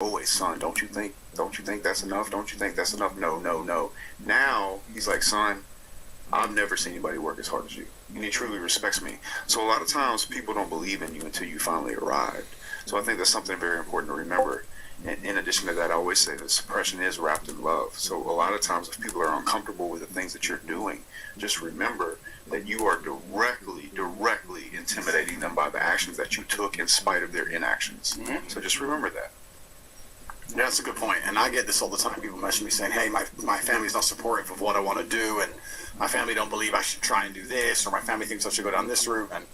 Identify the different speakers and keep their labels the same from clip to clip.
Speaker 1: always, son, don't you think that's enough? Don't you think that's enough? No, no, no. Now he's like, son, I've never seen anybody work as hard as you. And he truly respects me. So a lot of times people don't believe in you until you finally arrived. So I think that's something very important to remember. And in addition to that, I always say that suppression is wrapped in love. So a lot of times if people are uncomfortable with the things that you're doing, just remember that you are directly intimidating them by the actions that you took in spite of their inactions. Mm-hmm. So just remember that.
Speaker 2: Yeah, that's a good point. And I get this all the time. People message me saying, hey, my family's not supportive of what I want to do, and my family don't believe I should try and do this, or my family thinks I should go down this route. And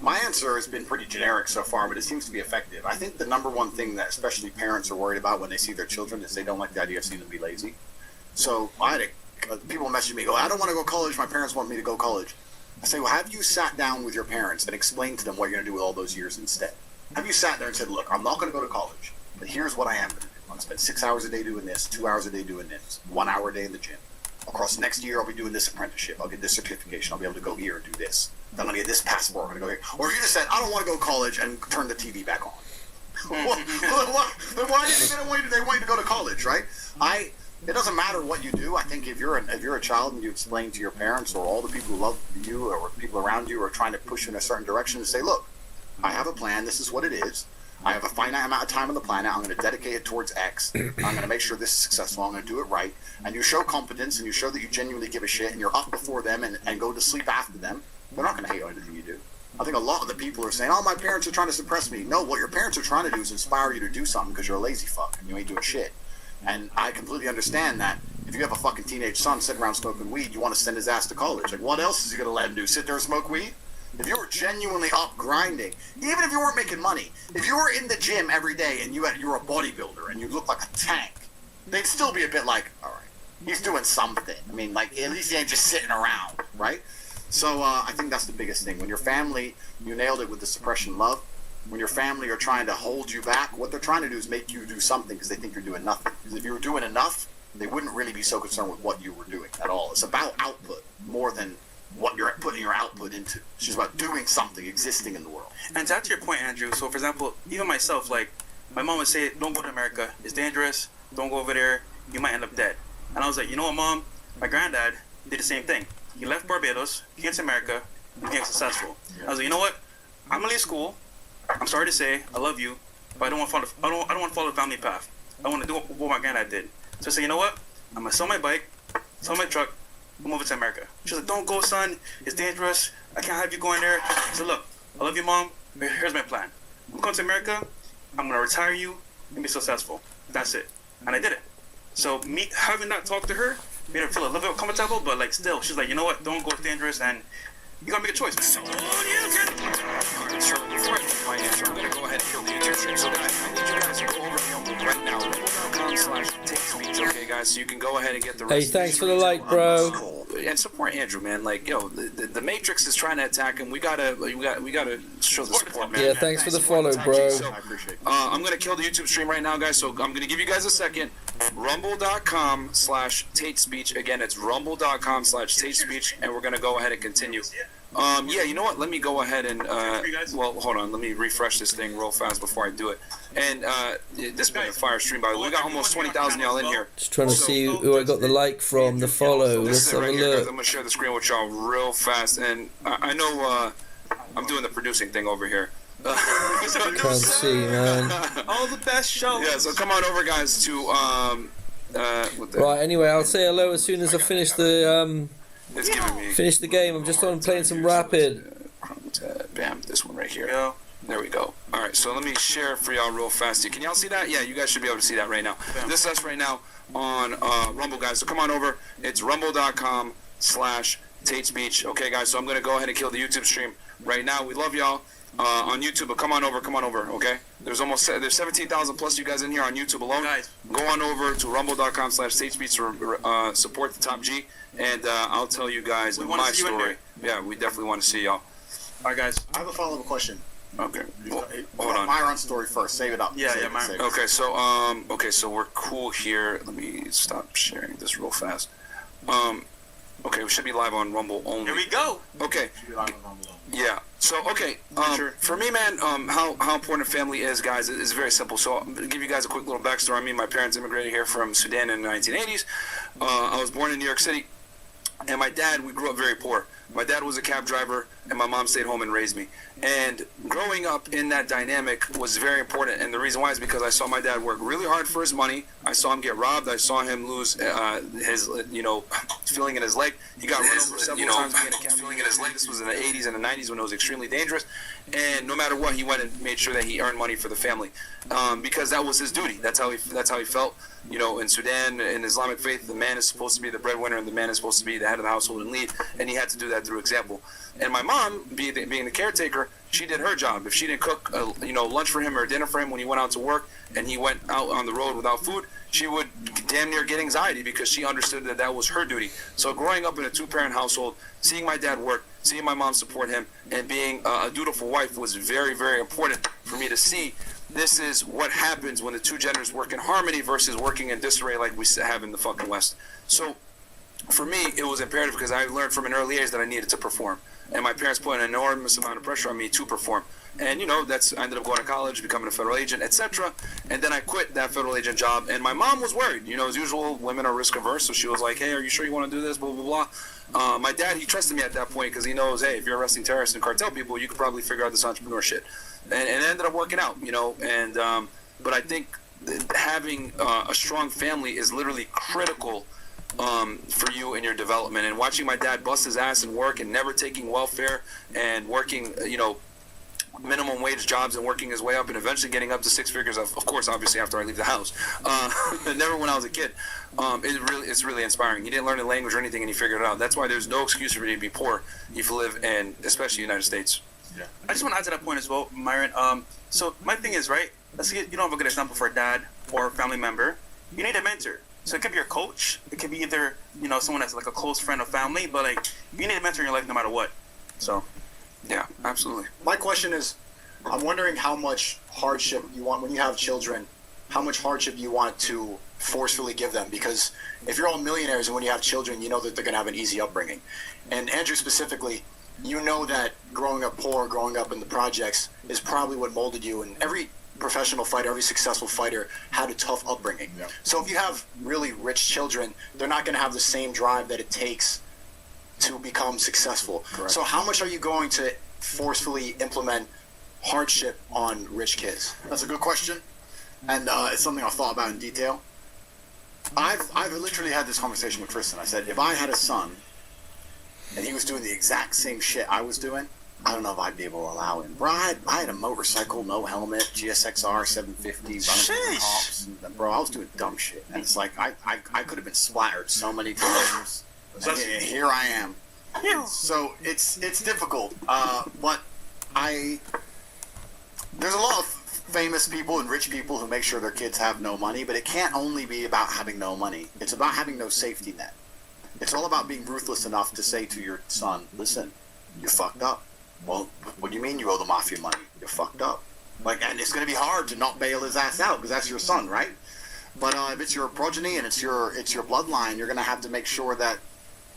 Speaker 2: my answer has been pretty generic so far, but it seems to be effective. I think the number one thing that especially parents are worried about when they see their children is they don't like the idea of seeing them be lazy. So people message me, go, I don't want to go to college. My parents want me to go to college. I say, well, have you sat down with your parents and explained to them what you're going to do with all those years instead? Have you sat there and said, look, I'm not going to go to college, but here's what I am going to do. I'm going to spend 6 hours a day doing this, 2 hours a day doing this, 1 hour a day in the gym. Across the next year, I'll be doing this apprenticeship. I'll get this certification. I'll be able to go here and do this. Then I'm going to get this passport. I'm going to go here. Or if you just said, I don't want to go to college and turn the TV back on. Then why did they want you to go to college, right? It doesn't matter what you do. I think if you're a child and you explain to your parents or all the people who love you or people around you are trying to push you in a certain direction to say, look, I have a plan. This is what it is. I have a finite amount of time on the planet. I'm going to dedicate it towards X. I'm going to make sure this is successful. I'm going to do it right. And you show competence and you show that you genuinely give a shit and you're up before them and go to sleep after them. They're not going to hate on anything you do. I think a lot of the people are saying, oh, my parents are trying to suppress me. No, what your parents are trying to do is inspire you to do something because you're a lazy fuck and you ain't doing shit. And I completely understand that. If you have a fucking teenage son sitting around smoking weed, you want to send his ass to college. Like, what else is he going to let him do? Sit there and smoke weed? If you were genuinely up grinding, even if you weren't making money, if you were in the gym every day and you were a bodybuilder and you looked like a tank, they'd still be a bit like, all right, he's doing something. I mean, like, at least he ain't just sitting around, right? So I think that's the biggest thing. When your family, you nailed it with the suppression love. When your family are trying to hold you back, what they're trying to do is make you do something because they think you're doing nothing. Because if you were doing enough, they wouldn't really be so concerned with what you were doing at all. It's about output more than what you're putting your output into. It's just about doing something, existing in the world.
Speaker 3: And to answer your point, Andrew, so for example, even myself, like, my mom would say, don't go to America, it's dangerous, don't go over there, you might end up dead. And I was like, you know what, Mom? My granddad did the same thing. He left Barbados, he came to America, became successful. I was like, you know what? I'm gonna leave school. I'm sorry to say, I love you, but I don't want to follow the family path. I want to do what my granddad did. So I said, you know what? I'm gonna sell my bike, sell my truck, move over to America. She's like, don't go, son. It's dangerous. I can't have you going there. I said, look, I love you, Mom. Here's my plan. I'm going to America. I'm going to retire you and be successful. That's it. And I did it. So me having not talked to her made her feel a little bit comfortable, but like still, she's like, you know what? Don't go, it's dangerous, and you got to make a choice, man. So,
Speaker 4: Alright, so before I do my answer, I'm going to go ahead and kill the YouTube stream. So guys, I need you guys to go over to Rumble right now. Rumble.com/takespeech, okay, guys? So you can go ahead and get the rest.
Speaker 5: Hey, thanks for the like, bro.
Speaker 4: And support Andrew, man. Like, yo, the Matrix is trying to attack him. We gotta show the support, man.
Speaker 5: Yeah, thanks for the follow, bro.
Speaker 4: So,
Speaker 2: I appreciate it.
Speaker 4: I'm gonna kill the YouTube stream right now, guys. So I'm gonna give you guys a second. Rumble.com/TateSpeech. Again, it's Rumble.com/TateSpeech, and we're gonna go ahead and continue. Yeah, you know what? Let me go ahead and well, hold on. Let me refresh this thing real fast before I do it. And this has been a fire stream, by the way. We got almost 20,000 y'all in here.
Speaker 5: Just trying to see who I got the like from, the follow. Let's have a look.
Speaker 4: I'm gonna share the screen with y'all real fast, and I know I'm doing the producing thing over here.
Speaker 5: Can't see, man.
Speaker 3: All the best shows.
Speaker 4: Yeah, so come on over, guys, to
Speaker 5: Right, anyway, I'll say hello as soon as I finish the
Speaker 4: it's giving me
Speaker 5: finish the game. I'm just on playing some Rapid.
Speaker 4: Bam, this one right here. There we go. All right, so let me share for y'all real fast. Can y'all see that? Yeah, you guys should be able to see that right now. This is us right now on Rumble, guys. So come on over. It's rumble.com/TateSpeech. Okay, guys. So I'm gonna go ahead and kill the YouTube stream right now. We love y'all on YouTube, but come on over. Okay. There's 17,000 plus you guys in here on YouTube alone.
Speaker 3: Guys,
Speaker 4: go on over to rumble.com/TateSpeech to support the Top G, and I'll tell you guys my story. Yeah, we definitely want to see y'all.
Speaker 3: All right, guys.
Speaker 2: I have a follow-up question.
Speaker 4: Okay.
Speaker 2: Hold on. Myron's story first. Save it up.
Speaker 3: Yeah, Myron.
Speaker 4: Okay, so so we're cool here. Let me stop sharing this real fast. Okay, we should be live on Rumble only.
Speaker 3: Here we go.
Speaker 4: Okay. Yeah. So okay. For me, man, how important family is, guys, is very simple. So I'm gonna give you guys a quick little backstory. I mean, my parents immigrated here from Sudan in the 1980s. I was born in New York City, and my dad, we grew up very poor. My dad was a cab driver, and my mom stayed home and raised me. And growing up in that dynamic was very important. And the reason why is because I saw my dad work really hard for his money. I saw him get robbed. I saw him lose his, feeling in his leg. He got run over several times being a cab feeling in his leg. This was in the 80s and the 90s when it was extremely dangerous. And no matter what, he went and made sure that he earned money for the family, because that was his duty. That's how he felt. In Sudan, in Islamic faith, the man is supposed to be the breadwinner, and the man is supposed to be the head of the household and lead, and he had to do that through example. And my mom, being the caretaker, she did her job. If she didn't cook, lunch for him or dinner for him when he went out to work, and he went out on the road without food, she would damn near get anxiety because she understood that that was her duty. So growing up in a two-parent household, seeing my dad work, seeing my mom support him, and being a dutiful wife was very, very important for me to see. This is what happens when the two genders work in harmony versus working in disarray like we have in the fucking West. So for me, it was imperative because I learned from an early age that I needed to perform. And my parents put an enormous amount of pressure on me to perform. And, I ended up going to college, becoming a federal agent, etc. And then I quit that federal agent job. And my mom was worried. As usual, women are risk averse. So she was like, hey, are you sure you want to do this? Blah, blah, blah. My dad, he trusted me at that point because he knows, hey, if you're arresting terrorists and cartel people, you could probably figure out this entrepreneur shit. And it ended up working out, but I think having a strong family is literally critical for you in your development. And watching my dad bust his ass and work and never taking welfare and working, minimum wage jobs and working his way up and eventually getting up to six figures, of course, obviously after I leave the house, never when I was a kid. It's really inspiring. He didn't learn the language or anything and he figured it out. That's why there's no excuse for you to be poor if you live in, especially the United States.
Speaker 3: Yeah. I just want to add to that point as well, Myron. So my thing is, right, let's say you don't have a good example for a dad or a family member. You need a mentor. So it could be your coach. It could be either, someone that's like a close friend or family, but like you need a mentor in your life no matter what. So
Speaker 4: yeah, absolutely.
Speaker 2: My question is, I'm wondering how much hardship you want when you have children, how much hardship you want to forcefully give them, because if you're all millionaires and when you have children, you know that they're going to have an easy upbringing. And Andrew specifically, you know that growing up poor, growing up in the projects is probably what molded you. And every professional fighter, every successful fighter had a tough upbringing. Yeah. So if you have really rich children, they're not going to have the same drive that it takes to become successful. Correct. So how much are you going to forcefully implement hardship on rich kids?
Speaker 6: That's a good question. And it's something I've thought about in detail. I've literally had this conversation with Tristan. I said, if I had a son and he was doing the exact same shit I was doing, I don't know if I'd be able to allow him. Bro, I had a motorcycle, no helmet, GSXR 750, running from the cops. And, bro, I was doing dumb shit. And it's like, I could have been splattered so many times. And here I am. So it's difficult. But there's a lot of famous people and rich people who make sure their kids have no money, but it can't only be about having no money. It's about having no safety net. It's all about being ruthless enough to say to your son, listen, you fucked up. Well, what do you mean you owe the mafia money? You're fucked up. And it's going to be hard to not bail his ass out because that's your son, right? But if it's your progeny and it's your bloodline, you're going to have to make sure that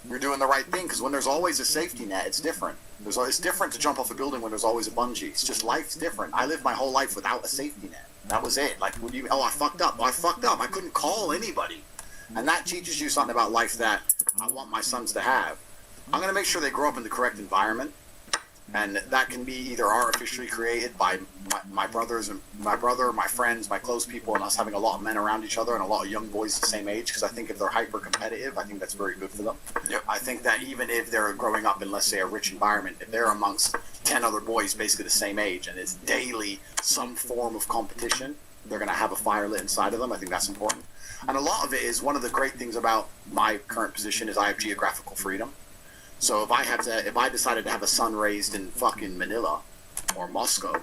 Speaker 6: you're doing the right thing, because when there's always a safety net, it's different. It's different to jump off a building when there's always a bungee. It's just life's different. I lived my whole life without a safety net. That was it. Like, I fucked up. I couldn't call anybody. And that teaches you something about life that I want my sons to have. I'm going to make sure they grow up in the correct environment. And that can be either artificially created by my brothers and my brother, my friends, my close people, and us having a lot of men around each other and a lot of young boys the same age. Because I think if they're hyper competitive, I think that's very good for them. Yep. I think that even if they're growing up in, let's say, a rich environment, if they're amongst 10 other boys basically the same age and it's daily some form of competition, they're going to have a fire lit inside of them. I think that's important. And a lot of it is, one of the great things about my current position is I have geographical freedom. So if I decided to have a son raised in fucking Manila or Moscow,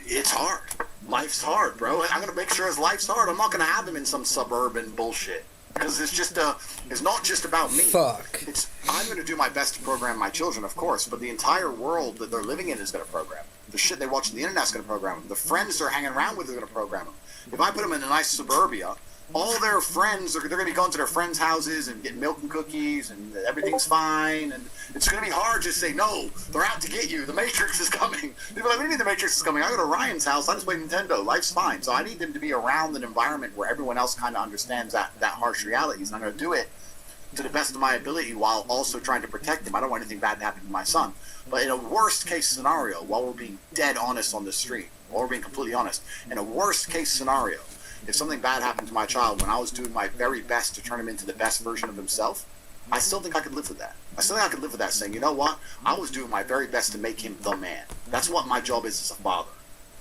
Speaker 6: it's hard. Life's hard, bro. I'm gonna make sure his life's hard. I'm not gonna have him in some suburban bullshit, because it's not just about me.
Speaker 5: Fuck.
Speaker 6: I'm gonna do my best to program my children, of course, but the entire world that they're living in is gonna program them. The shit they watch on the internet's gonna program them. The friends they're hanging around with are gonna program them. If I put them in a nice suburbia all their friends they're going to be going to their friends' houses and getting milk and cookies, and everything's fine, and it's going to be hard to say no. They're out to get you. The Matrix is coming. People are like, what do you mean the Matrix is coming? I go to Ryan's house. I just play Nintendo. Life's fine. So I need them to be around an environment where everyone else kind of understands that harsh realities, and I'm going to do it to the best of my ability while also trying to protect him. I don't want anything bad to happen to my son. But in a worst case scenario, while we're being dead honest on the street, while we're being completely honest, in a worst case scenario, if something bad happened to my child when I was doing my very best to turn him into the best version of himself, I still think I could live with that. I still think I could live with that, saying, you know what? I was doing my very best to make him the man. That's what my job is as a father.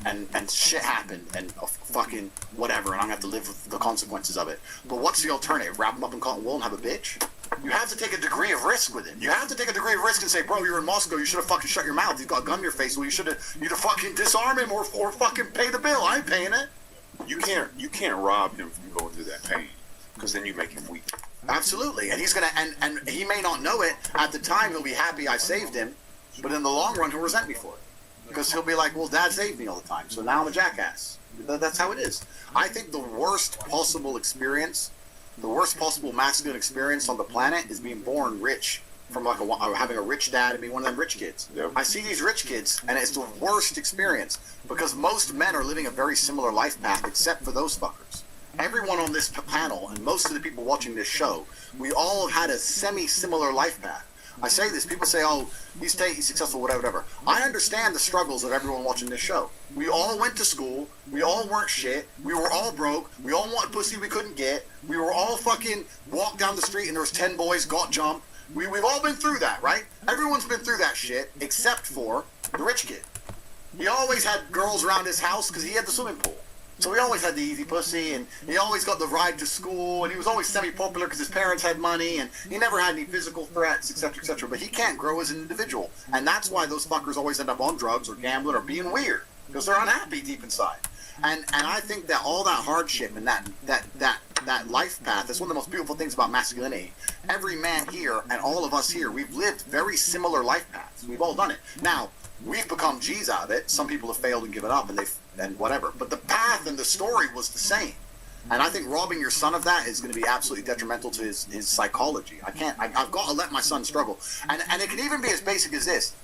Speaker 6: And shit happened, and fucking whatever, and I'm gonna have to live with the consequences of it. But what's the alternative? Wrap him up in cotton wool and have a bitch? You have to take a degree of risk with it. You have to take a degree of risk and say, bro, you're in Moscow, you should have fucking shut your mouth. You've got a gun in your face, well, you'd have fucking disarm him or fucking pay the bill. I ain't paying it.
Speaker 1: You can't rob him from going through that pain, because then you make him weak.
Speaker 6: Absolutely, and he's gonna, and he may not know it at the time. He'll be happy I saved him, but in the long run, he'll resent me for it, because he'll be like, well, Dad saved me all the time, so now I'm a jackass. That's how it is. I think the worst possible experience, the worst possible masculine experience on the planet is being born rich, from like having a rich dad and being one of them rich kids.
Speaker 1: Yep.
Speaker 6: I see these rich kids, and it's the worst experience, because most men are living a very similar life path, except for those fuckers. Everyone on this panel, and most of the people watching this show, we all have had a semi-similar life path. I say this, people say, oh, he's successful, whatever. I understand the struggles of everyone watching this show. We all went to school, we all weren't shit, we were all broke, we all wanted pussy we couldn't get, we were all fucking walked down the street and there was 10 boys, got jumped. We've all been through that, right? Everyone's been through that shit, except for the rich kid. He always had girls around his house because he had the swimming pool. So he always had the easy pussy, and he always got the ride to school, and he was always semi-popular because his parents had money, and he never had any physical threats, etc., etc. But he can't grow as an individual, and that's why those fuckers always end up on drugs or gambling or being weird, because they're unhappy deep inside. And I think that all that hardship and that life path is one of the most beautiful things about masculinity. Every man here and all of us here, we've lived very similar life paths. We've all done it. Now, we've become G's out of it. Some people have failed and given up, and whatever. But the path and the story was the same. And I think robbing your son of that is going to be absolutely detrimental to his psychology. I've got to let my son struggle. And it can even be as basic as this.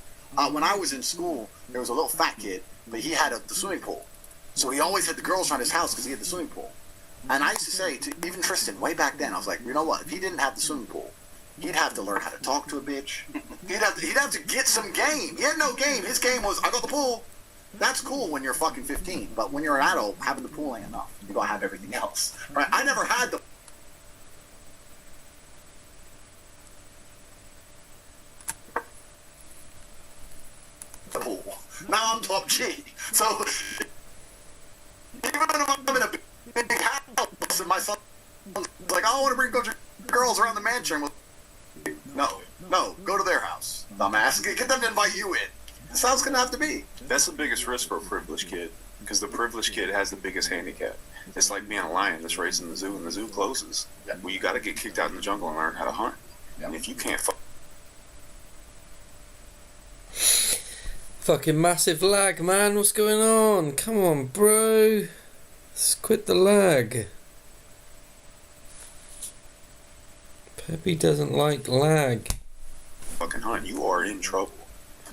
Speaker 6: When I was in school, there was a little fat kid, but he had the swimming pool. So he always had the girls around his house because he had the swimming pool. And I used to say to even Tristan, way back then, I was like, you know what? If he didn't have the swimming pool, he'd have to learn how to talk to a bitch. He'd have to get some game. He had no game. His game was, I got the pool. That's cool when you're fucking 15, but when you're an adult, having the pool ain't enough. You gotta have everything else, right? I never had the pool. Now I'm top G. So even if I'm in a big house and my son's like, I want to bring a bunch of girls around the mansion. No, go to their house. Dumbass, get them to invite you in. That's how it's gonna have to be.
Speaker 1: That's the biggest risk for a privileged kid, because the privileged kid has the biggest handicap. It's like being a lion that's raised in the zoo, and the zoo closes.
Speaker 6: Yeah.
Speaker 1: Well, you got to get kicked out in the jungle and learn how to hunt.
Speaker 6: Yeah.
Speaker 1: And if you can't
Speaker 5: Fucking massive lag, man. What's going on? Come on, bro. Let's quit the lag. Peppy doesn't like lag.
Speaker 1: fucking hunt, you are in trouble.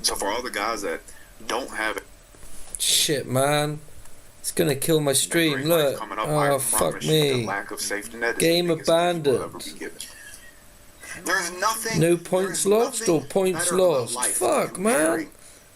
Speaker 1: So for all the guys that don't have it,
Speaker 5: Shit, man. It's gonna kill my stream.
Speaker 1: great life
Speaker 5: Look.
Speaker 1: coming up,
Speaker 5: Oh,
Speaker 1: I
Speaker 5: fuck
Speaker 1: promise you,
Speaker 5: me.
Speaker 1: the lack of safety net is
Speaker 5: Game
Speaker 1: the biggest gift
Speaker 5: abandoned.
Speaker 1: you'll ever be given.
Speaker 6: There's nothing.
Speaker 5: No points
Speaker 6: there's
Speaker 5: lost or
Speaker 6: nothing
Speaker 5: points
Speaker 6: better about
Speaker 5: lost?
Speaker 6: life
Speaker 5: Fuck,
Speaker 6: than
Speaker 5: man.
Speaker 6: comparing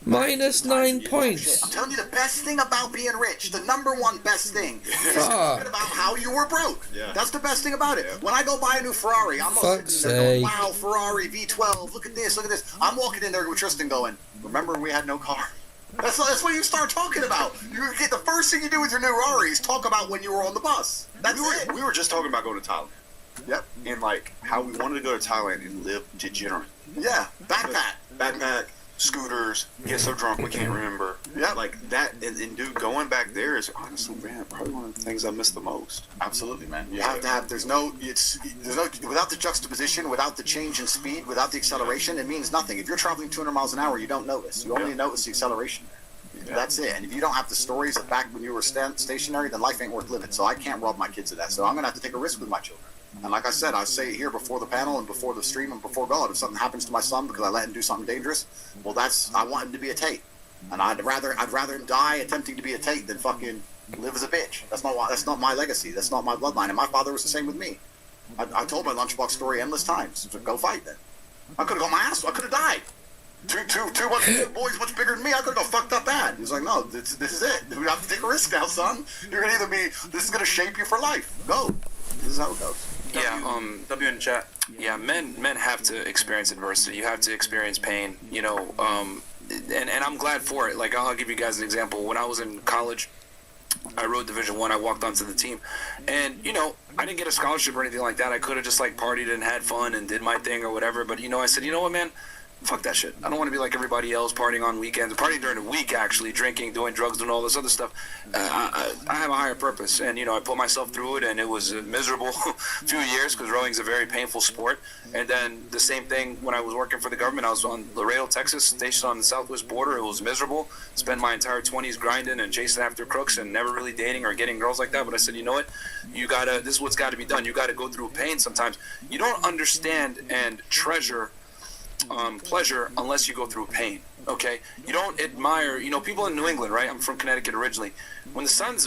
Speaker 5: Minus
Speaker 6: times
Speaker 5: 9
Speaker 6: you do
Speaker 5: points.
Speaker 6: shit. I'm telling you, the best thing about being rich, the number one best thing, is
Speaker 5: Fuck.
Speaker 6: talking about how you were broke.
Speaker 1: Yeah.
Speaker 6: That's the best thing about it.
Speaker 1: Yeah.
Speaker 6: When I go buy a new Ferrari, I'm not
Speaker 5: Fuck's
Speaker 6: sitting there going,
Speaker 5: sake.
Speaker 6: wow, Ferrari V12, look at this, look at this. I'm walking in there with Tristan going, remember we had no car? That's what you start talking about. You get the first thing you do with your new Ferrari is talk about when you were on the bus. That's it.
Speaker 1: We were just talking about going to Thailand.
Speaker 6: Yep.
Speaker 1: And like how we wanted to go to Thailand and live degenerate.
Speaker 6: Yeah.
Speaker 1: Backpack, scooters, get so drunk we can't remember.
Speaker 6: Yeah.
Speaker 1: Like that, and dude, going back there is honestly, man, probably one of the things I miss the most.
Speaker 6: Absolutely, man. You have to have. There's no. Without the juxtaposition, without the change in speed, without the acceleration, it means nothing. If you're traveling 200 miles an hour, you don't notice. You only notice the acceleration. That's it. And if you don't have the stories of back when you were stationary, then life ain't worth living. So I can't rob my kids of that. So I'm gonna have to take a risk with my children. And like I said, I say it here before the panel and before the stream and before God. If something happens to my son because I let him do something dangerous, well, I want him to be a Tate. And I'd rather him die attempting to be a Tate than fucking live as a bitch. That's not my legacy. That's not my bloodline. And my father was the same with me. I told my lunchbox story endless times. So go fight then. I could have got my ass. I could have died. Two boys much bigger than me. I could have got fucked up bad. He was like, no, this is it. We have to take a risk now, son. You're gonna either be. This is gonna shape you for life. Go. This is how it goes.
Speaker 4: Yeah.
Speaker 3: W in the chat.
Speaker 4: Yeah. Men have to experience adversity. You have to experience pain. You know. And I'm glad for it. Like I'll give you guys an example. When I was in college, I rode Division I walked onto the team, and you know, I didn't get a scholarship or anything like that. I could have just like partied and had fun and did my thing or whatever. But you know, I said, you know what, man, fuck that shit. I don't want to be like everybody else, partying on weekends, partying during the week, actually, drinking, doing drugs, doing all this other stuff. I have a higher purpose, and you know, I put myself through it, and it was a miserable few years because rowing's a very painful sport. And then the same thing when I was working for the government. I was on Laredo, Texas, stationed on the southwest border. It was miserable. Spent my entire 20s grinding and chasing after crooks and never really dating or getting girls like that. But I said, you know what? This is what's got to be done. You got to go through pain sometimes. You don't understand and treasure pleasure unless you go through pain. Okay, you don't admire, you know, people in New England, right? I'm from Connecticut originally. When the sun's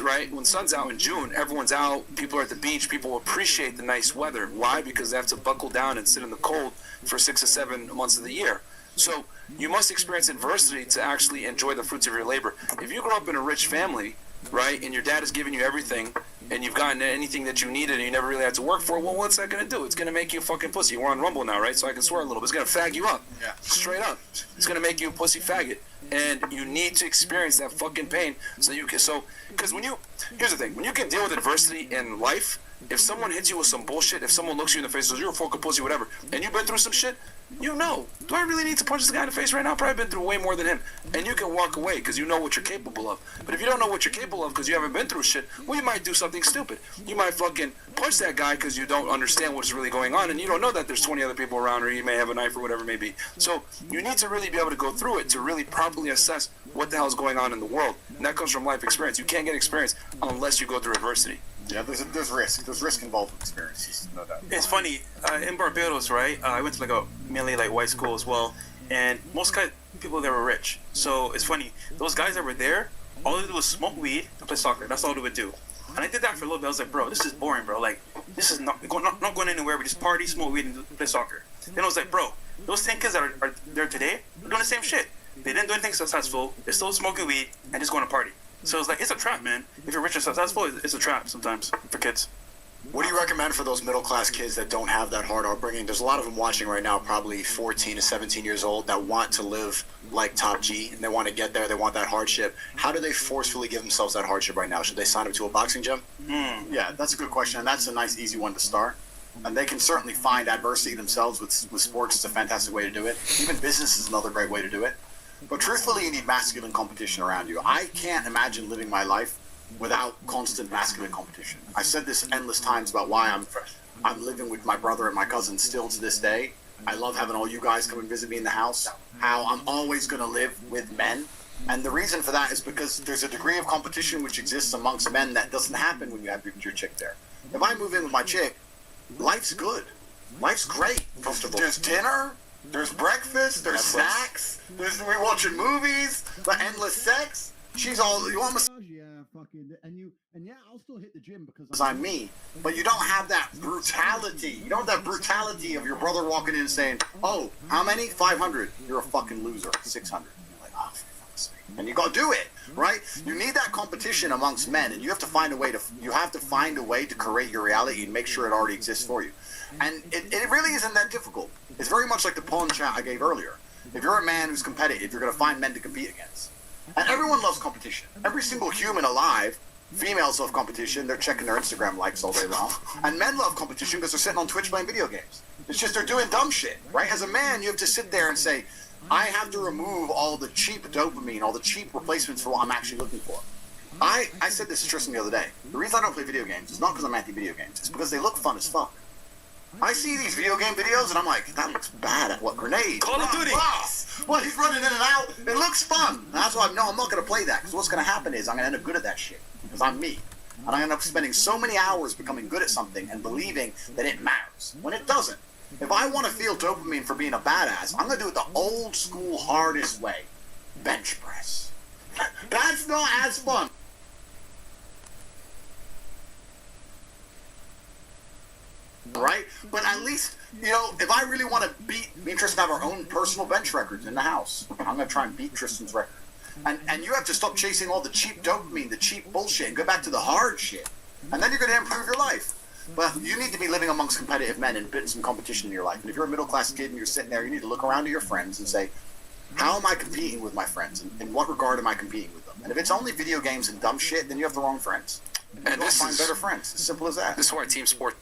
Speaker 4: out in June, everyone's out, people are at the beach, people appreciate the nice weather. Why? Because they have to buckle down and sit in the cold for 6 or 7 months of the year. So you must experience adversity to actually enjoy the fruits of your labor. If you grow up in a rich family, right, and your dad is giving you everything, and you've gotten anything that you needed and you never really had to work for, well, what's that going to do? It's going to make you a fucking pussy. We're on Rumble now, right? So I can swear a little bit. It's going to fag you up.
Speaker 6: Yeah.
Speaker 4: Straight up. It's going to make you a pussy faggot. And you need to experience that fucking pain so you can, because here's the thing, when you can deal with adversity in life, if someone hits you with some bullshit, if someone looks you in the face and says, you're a fucking pussy, whatever, and you've been through some shit, you know, do I really need to punch this guy in the face right now? Probably been through way more than him. And you can walk away because you know what you're capable of. But if you don't know what you're capable of because you haven't been through shit, well, you might do something stupid. You might fucking punch that guy because you don't understand what's really going on, and you don't know that there's 20 other people around, or you may have a knife or whatever it may be. So you need to really be able to go through it to really properly assess what the hell is going on in the world. And that comes from life experience. You can't get experience unless you go through adversity.
Speaker 6: Yeah, there's risk. There's risk involved with experiences, no doubt.
Speaker 3: It's funny, in Barbados, right? I went to like a mainly like white school as well, and most people there were rich. So it's funny, those guys that were there, all they did was smoke weed and play soccer. That's all they would do. And I did that for a little bit. I was like, bro, this is boring, bro. Like, this is not going anywhere. We just party, smoke weed, and play soccer. Then I was like, bro, those 10 kids that are there today are doing the same shit. They didn't do anything successful. They're still smoking weed and just going to party. So it's like, it's a trap, man. If you're rich and successful, it's a trap sometimes for kids.
Speaker 6: What do you recommend for those middle-class kids that don't have that hard upbringing? There's a lot of them watching right now, probably 14 to 17 years old, that want to live like Top G, and they want to get there, they want that hardship. How do they forcefully give themselves that hardship right now? Should they sign up to a boxing gym? Yeah, that's a good question, and that's a nice, easy one to start. And they can certainly find adversity themselves with sports. It's a fantastic way to do it. Even business is another great way to do it. But truthfully, you need masculine competition around you. I can't imagine living my life without constant masculine competition. I've said this endless times about why I'm living with my brother and my cousin still to this day. I love having all you guys come and visit me in the house. How I'm always going to live with men. And the reason for that is because there's a degree of competition which exists amongst men that doesn't happen when you have your chick there. If I move in with my chick, life's good. Life's great. There's dinner. There's breakfast, there's snacks, we're watching movies, the endless sex. She's all, you want massage? Yeah, fucking, and yeah, I'll still hit the gym because I'm me. But you don't have that brutality. You don't have that brutality of your brother walking in and saying, oh, how many? 500. You're a fucking loser. 600. You're like, oh, for fuck's sake. And you gotta do it, right? You need that competition amongst men, and you have to find a way to create your reality and make sure it already exists for you. And it really isn't that difficult. It's very much like the pawn chat I gave earlier. If you're a man who's competitive, you're going to find men to compete against. And everyone loves competition. Every single human alive, females love competition. They're checking their Instagram likes all day long. And men love competition because they're sitting on Twitch playing video games. It's just they're doing dumb shit, right? As a man, you have to sit there and say, I have to remove all the cheap dopamine, all the cheap replacements for what I'm actually looking for. I said this to Tristan the other day. The reason I don't play video games is not because I'm anti-video games. It's because they look fun as fuck. I see these video game videos and I'm like, that looks bad. At what, grenade?
Speaker 4: Call of Duty.
Speaker 6: Well, he's running in and out. It looks fun. And that's why I'm not going to play that, because what's going to happen is I'm going to end up good at that shit, because I'm me. And I end up spending so many hours becoming good at something and believing that it matters, when it doesn't. If I want to feel dopamine for being a badass, I'm going to do it the old school, hardest way. Bench press. That's not as fun. Right? But at least, if I really want to beat me and Tristan have our own personal bench records in the house, I'm going to try and beat Tristan's record. And you have to stop chasing all the cheap dopamine, the cheap bullshit, and go back to the hard shit. And then you're going to improve your life. But you need to be living amongst competitive men and putting some competition in your life. And if you're a middle-class kid and you're sitting there, you need to look around to your friends and say, how am I competing with my friends? And in what regard am I competing with them? And if it's only video games and dumb shit, then you have the wrong friends. And you find better friends. As simple as that.
Speaker 4: This is why team sports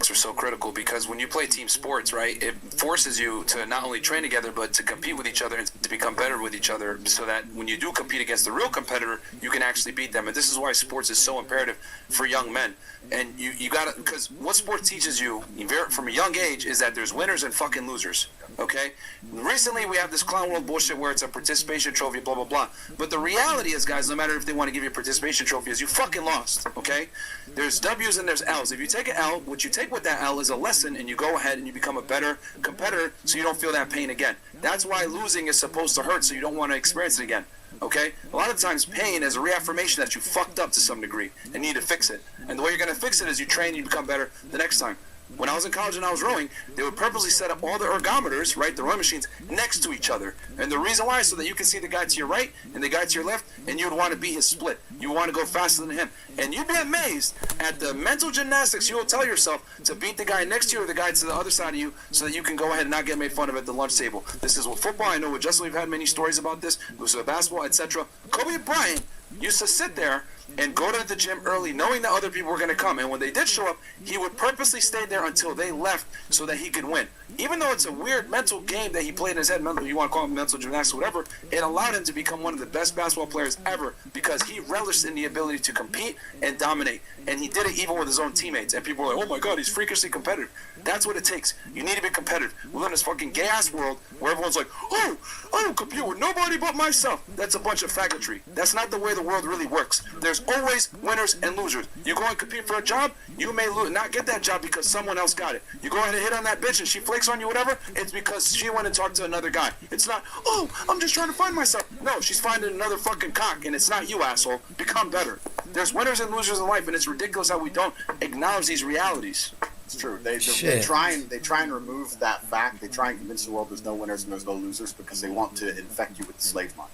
Speaker 4: are so critical, because when you play team sports, right, it forces you to not only train together but to compete with each other and to become better with each other, so that when you do compete against the real competitor, you can actually beat them. And this is why sports is so imperative for young men. And you gotta, because what sports teaches you from a young age is that there's winners and fucking losers. Okay? Recently we have this clown world bullshit where it's a participation trophy, blah blah blah. But the reality is, guys, no matter if they want to give you a participation trophy, is you fucking lost. Okay? There's W's and there's L's. If you take an L, what you take with that L is a lesson, and you go ahead and you become a better competitor, so you don't feel that pain again. That's why losing is supposed to hurt, so you don't want to experience it again. Okay? A lot of times pain is a reaffirmation that you fucked up to some degree and need to fix it. And the way you're going to fix it is you train, you become better the next time. When I was in college and I was rowing, they would purposely set up all the ergometers, right, the rowing machines, next to each other. And the reason why is so that you can see the guy to your right and the guy to your left, and you would want to be his split. You want to go faster than him. And you'd be amazed at the mental gymnastics you will tell yourself to beat the guy next to you or the guy to the other side of you, so that you can go ahead and not get made fun of at the lunch table. This is with football. I know with Justin we've had many stories about this. With basketball, etc. Kobe Bryant used to sit there and go to the gym early, knowing that other people were going to come. And when they did show up, he would purposely stay there until they left so that he could win. Even though it's a weird mental game that he played in his head, you want to call it mental gymnastics, whatever, it allowed him to become one of the best basketball players ever, because he relished in the ability to compete and dominate. And he did it even with his own teammates. And people were like, oh my God, he's freakishly competitive. That's what it takes. You need to be competitive. We live in this fucking gay-ass world where everyone's like, oh, I don't compete with nobody but myself. That's a bunch of faggotry. That's not the way the world really works. There's always winners and losers. You go and compete for a job, you may not get that job because someone else got it. You go ahead and hit on that bitch and she flakes on you, whatever, it's because she went and talked to another guy. It's not, oh, I'm just trying to find myself. No, she's finding another fucking cock, and it's not you, asshole. Become better. There's winners and losers in life, and it's ridiculous how we don't acknowledge these realities.
Speaker 6: It's true. They try and remove that fact. They try and convince the world there's no winners and there's no losers, because they want to infect you with the slave mind.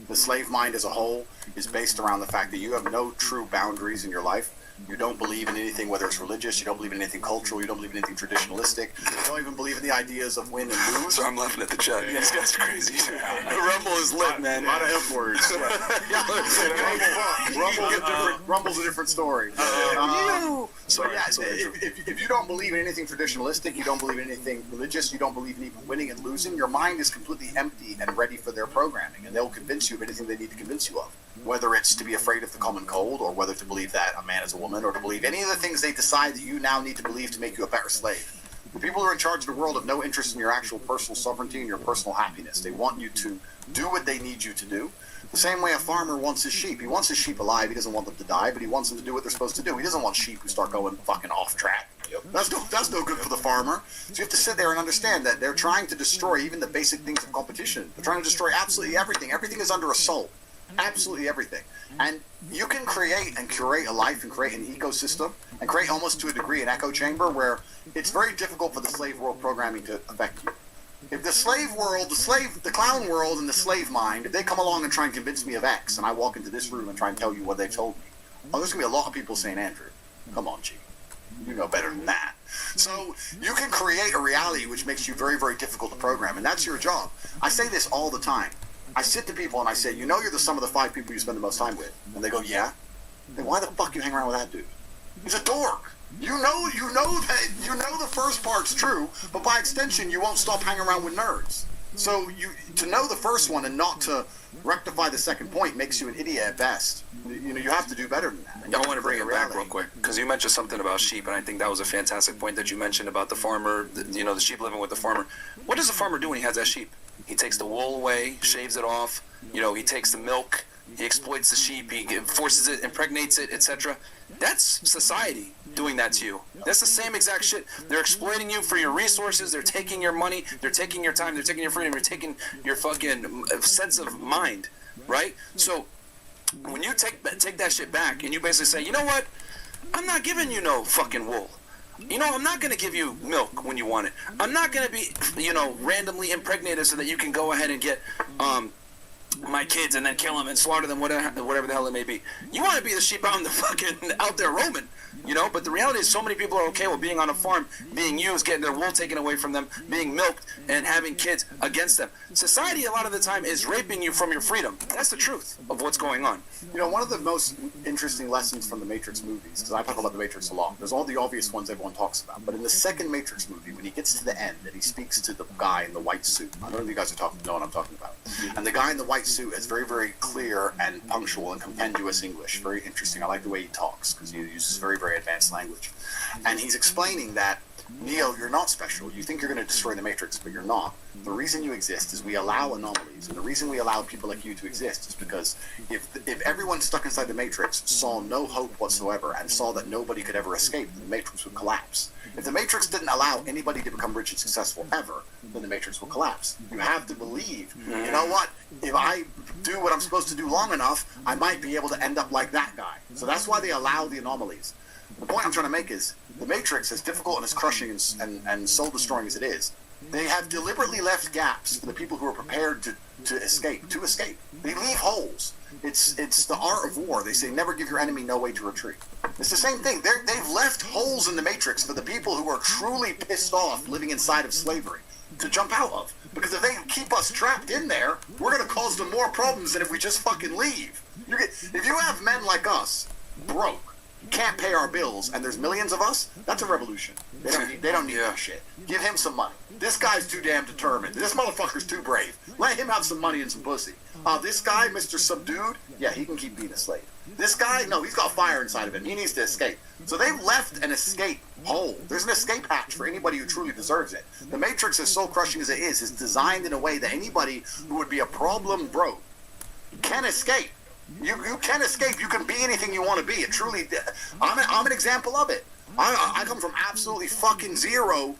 Speaker 6: The slave mind as a whole is based around the fact that you have no true boundaries in your life. You don't believe in anything, whether it's religious. You don't believe in anything cultural. You don't believe in anything traditionalistic. You don't even believe in the ideas of win and lose.
Speaker 4: So I'm laughing at the chat. This guy's crazy. The Rumble is lit, man.
Speaker 6: A lot of F words. Rumble's a different story. So yeah, if you don't believe in anything traditionalistic, you don't believe in anything religious, you don't believe in even winning and losing, your mind is completely empty and ready for their programming, and they'll convince you of anything they need to convince you of. Whether it's to be afraid of the common cold, or whether to believe that a man is a woman, or to believe any of the things they decide that you now need to believe to make you a better slave. The people who are in charge of the world have no interest in your actual personal sovereignty and your personal happiness. They want you to do what they need you to do. The same way a farmer wants his sheep. He wants his sheep alive. He doesn't want them to die, but he wants them to do what they're supposed to do. He doesn't want sheep who start going fucking off track. That's no good for the farmer. So you have to sit there and understand that they're trying to destroy even the basic things of competition. They're trying to destroy absolutely everything. Everything is under assault. Absolutely everything. And you can create and curate a life and create an ecosystem and create almost to a degree an echo chamber where it's very difficult for the slave world programming to affect you. If the slave world, the clown world and the slave mind, if they come along and try and convince me of X, and I walk into this room and try and tell you what they told me, there's going to be a lot of people saying, Andrew, come on, G. You know better than that. So you can create a reality which makes you very, very difficult to program, and that's your job. I say this all the time. I sit to people and I say, you know you're the sum of the 5 people you spend the most time with. And they go, yeah? Then why the fuck you hang around with that dude? He's a dork. You know the first part's true, but by extension, you won't stop hanging around with nerds. So to know the first one and not to rectify the second point makes you an idiot at best. You have to do better than that.
Speaker 4: I want to bring it back real quick because you mentioned something about sheep, and I think that was a fantastic point that you mentioned about the farmer. The sheep living with the farmer. What does the farmer do when he has that sheep? He takes the wool away, shaves it off. He takes the milk. He exploits the sheep. He forces it, impregnates it, etc. That's society doing that to you. That's the same exact shit. They're exploiting you for your resources. They're taking your money. They're taking your time. They're taking your freedom. They're taking your fucking sense of mind, right? So when you take that shit back and you basically say, you know what? I'm not giving you no fucking wool. I'm not going to give you milk when you want it. I'm not going to be, randomly impregnated so that you can go ahead and get my kids and then kill them and slaughter them, whatever the hell it may be. You want to be the sheep out there roaming, but the reality is so many people are okay with being on a farm, being used, getting their wool taken away from them, being milked, and having kids against them. Society, a lot of the time, is raping you from your freedom. That's the truth of what's going on.
Speaker 6: One of the most interesting lessons from the Matrix movies, because I talk about the Matrix a lot, there's all the obvious ones everyone talks about, but in the second Matrix movie, when he gets to the end and he speaks to the guy in the white suit, I don't know if you guys know what I'm talking about, and the guy in the white suit has very, very clear and punctual and compendious English. Very interesting. I like the way he talks because he uses very, very advanced language. And he's explaining that, Neo, you're not special. You think you're going to destroy the Matrix, but you're not. The reason you exist is we allow anomalies. And the reason we allow people like you to exist is because if everyone stuck inside the Matrix saw no hope whatsoever and saw that nobody could ever escape, the Matrix would collapse. If the Matrix didn't allow anybody to become rich and successful ever, then the Matrix will collapse. You have to believe, you know what? If I do what I'm supposed to do long enough, I might be able to end up like that guy. So that's why they allow the anomalies. The point I'm trying to make is the Matrix, as difficult and as crushing and soul-destroying as it is, they have deliberately left gaps for the people who are prepared to escape. They leave holes. It's the art of war. They say never give your enemy no way to retreat. It's the same thing. They've left holes in the Matrix for the people who are truly pissed off living inside of slavery to jump out of. Because if they keep us trapped in there, we're going to cause them more problems than if we just fucking leave. If you have men like us, broke, can't pay our bills, and there's millions of us, that's a revolution. They don't need that shit. Give him some money. This guy's too damn determined. This motherfucker's too brave. Let him have some money and some pussy. This guy, Mr. Subdued, yeah, he can keep being a slave. This guy, no, he's got fire inside of him. He needs to escape. So they've left an escape hole. There's an escape hatch for anybody who truly deserves it. The Matrix, as soul crushing as it is designed in a way that anybody who would be a problem broke can escape. You can escape. You can be anything you want to be. It truly, I'm an example of it. I come from absolutely fucking zero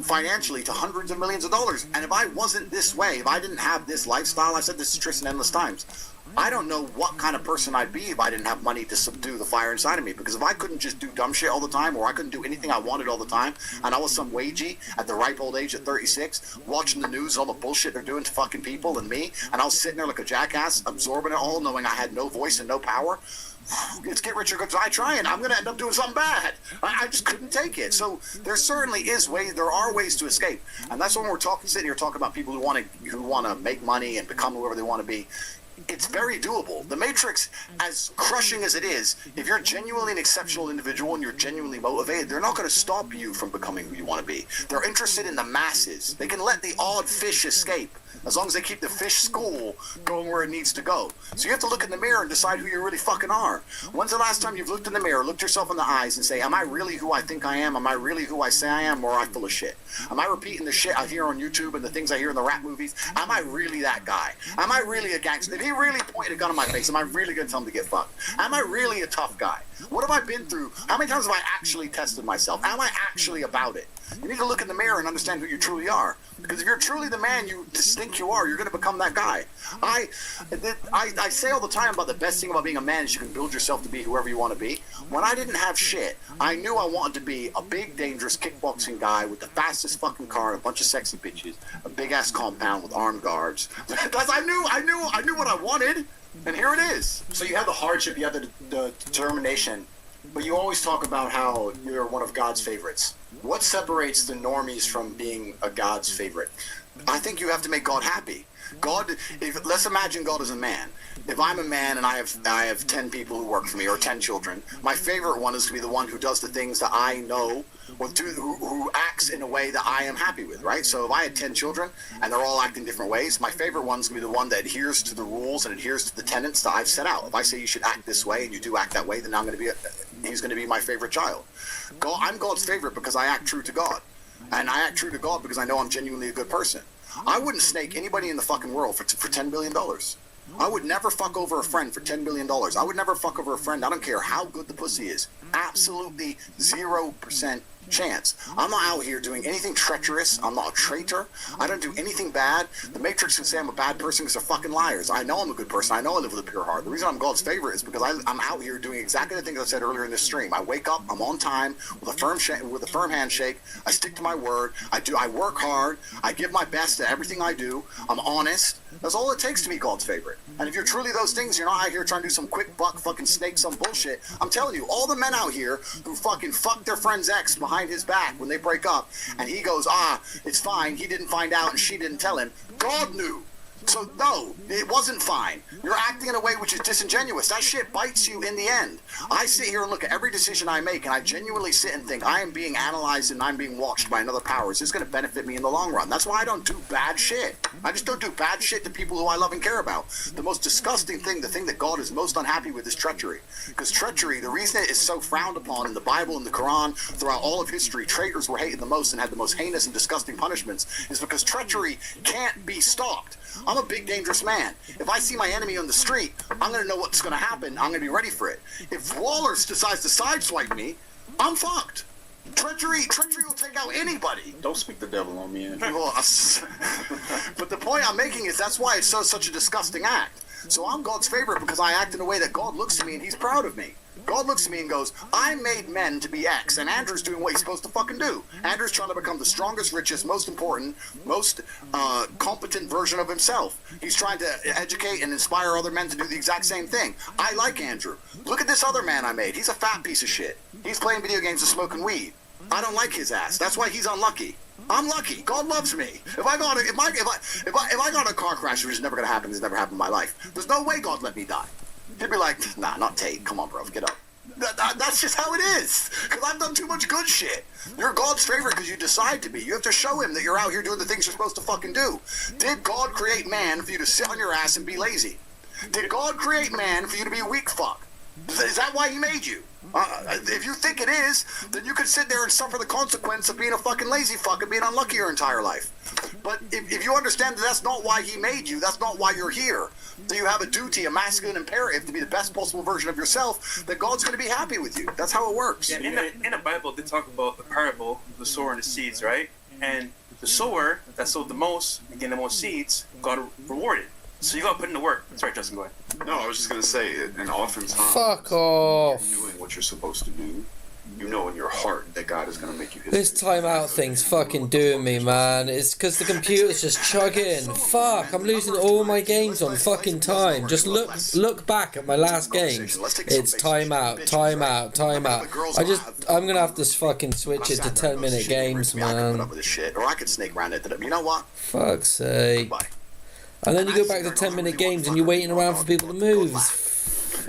Speaker 6: financially to hundreds of millions of dollars. And if I wasn't this way, if I didn't have this lifestyle, I've said this to Tristan endless times, I don't know what kind of person I'd be if I didn't have money to subdue the fire inside of me. Because if I couldn't just do dumb shit all the time, or I couldn't do anything I wanted all the time, and I was some wagey at the ripe old age of 36, watching the news, all the bullshit they're doing to fucking people and me, and I was sitting there like a jackass, absorbing it all, knowing I had no voice and no power, it's get rich or go die trying. I'm going to end up doing something bad. I just couldn't take it. So there certainly there are ways to escape. And that's when we're sitting here talking about people who want to make money and become whoever they want to be. It's very doable. The Matrix, as crushing as it is, if you're genuinely an exceptional individual and you're genuinely motivated, they're not going to stop you from becoming who you want to be. They're interested in the masses. They can let the odd fish escape as long as they keep the fish school going where it needs to go. So you have to look in the mirror and decide who you really fucking are. When's the last time you've looked in the mirror, looked yourself in the eyes and say, am I really who I think I am? Am I really who I say I am? Or am I full of shit? Am I repeating the shit I hear on YouTube and the things I hear in the rap movies? Am I really that guy? Am I really a gangster? If he really pointed a gun in my face, am I really going to tell him to get fucked? Am I really a tough guy? What have I been through? How many times have I actually tested myself? Am I actually about it? You need to look in the mirror and understand who you truly are. Because if you're truly the man you think you are, you're going to become that guy. I say all the time about the best thing about being a man is you can build yourself to be whoever you want to be. When I didn't have shit, I knew I wanted to be a big, dangerous kickboxing guy with the fastest fucking car and a bunch of sexy bitches, a big-ass compound with armed guards. Because I knew what I wanted, and here it is.
Speaker 7: So you have the hardship, you have the determination, but you always talk about how you're one of God's favorites. What separates the normies from being a God's favorite?
Speaker 6: I think you have to make God happy. God, let's imagine God as a man. If I'm a man and I have 10 people who work for me or 10 children, my favorite one is to be the one who does the things that I know or who acts in a way that I am happy with, right? So if I had 10 children and they're all acting different ways, my favorite one's going to be the one that adheres to the rules and adheres to the tenets that I've set out. If I say you should act this way and you do act that way, then he's going to be my favorite child. I'm God's favorite because I act true to God. And I act true to God because I know I'm genuinely a good person. I wouldn't snake anybody in the fucking world for $10 billion. I would never fuck over a friend for $10 billion. I would never fuck over a friend. I don't care how good the pussy is. Absolutely 0% chance. I'm not out here doing anything treacherous. I'm not a traitor. I don't do anything bad. The Matrix can say I'm a bad person because they're fucking liars. I know I'm a good person. I know I live with a pure heart. The reason I'm God's favorite is because I'm out here doing exactly the things I said earlier in this stream. I wake up, I'm on time with a firm handshake. I stick to my word. I work hard. I give my best at everything I do. I'm honest. That's all it takes to be God's favorite. And if you're truly those things, you're not out here trying to do some quick buck fucking snake some bullshit. I'm telling you, all the men out here who fucking fuck their friend's ex behind his back when they break up, and he goes, it's fine, he didn't find out and she didn't tell him. God knew. So no, it wasn't fine. You're acting in a way which is disingenuous. That shit bites you in the end. I sit here and look at every decision I make, and I genuinely sit and think I am being analyzed and I'm being watched by another power. Is this going to benefit me in the long run? That's why I don't do bad shit. I just don't do bad shit to people who I love and care about. The most disgusting thing, the thing that God is most unhappy with, is treachery. Because treachery, the reason it is so frowned upon in the Bible and the Quran throughout all of history, traitors were hated the most and had the most heinous and disgusting punishments, is because treachery can't be stopped. I'm a big, dangerous man. If I see my enemy on the street, I'm going to know what's going to happen. I'm going to be ready for it. If Wallace decides to sideswipe me, I'm fucked. Treachery will take out anybody.
Speaker 1: Don't speak the devil on me.
Speaker 6: But the point I'm making is that's why it's such a disgusting act. So I'm God's favorite because I act in a way that God looks at me and he's proud of me. God looks at me and goes, I made men to be X, and Andrew's doing what he's supposed to fucking do. Andrew's trying to become the strongest, richest, most important, most competent version of himself. He's trying to educate and inspire other men to do the exact same thing. I like Andrew. Look at this other man I made. He's a fat piece of shit. He's playing video games and smoking weed. I don't like his ass. That's why he's unlucky. I'm lucky. God loves me. If I got a car crash, which is never gonna happen, it's never happened in my life. There's no way God let me die. He'd be like, nah, not Tate. Come on, bro, get up. That's just how it is. Because I've done too much good shit. You're God's favorite because you decide to be. You have to show him that you're out here doing the things you're supposed to fucking do. Did God create man for you to sit on your ass and be lazy? Did God create man for you to be a weak fuck? Is that why he made you? If you think it is, then you could sit there and suffer the consequence of being a fucking lazy fuck and being unlucky your entire life. But if you understand that that's not why he made you, that's not why you're here, that you have a duty, a masculine imperative to be the best possible version of yourself, that God's going to be happy with you. That's how it works.
Speaker 3: Yeah, in the Bible, they talk about the parable of the sower and the seeds, right? And the sower that sowed the most and gained the most seeds got rewarded. So you got to put in the work. Sorry, Justin, go ahead.
Speaker 1: No, I was just gonna say, and oftentimes,
Speaker 5: Fuck off.
Speaker 1: you're doing what you're supposed to do. You know in your heart that God is gonna make you his.
Speaker 5: This timeout thing's fucking doing me, man. It's because the computer's just chugging. Fuck, I'm losing all my games on fucking time. Just look back at my last games. It's timeout. I'm gonna have to fucking switch it to 10-minute games, man.
Speaker 6: Or I could snake around it. You know what?
Speaker 5: Fuck's sake. And then you go back to 10-minute games and you're waiting around for people to move.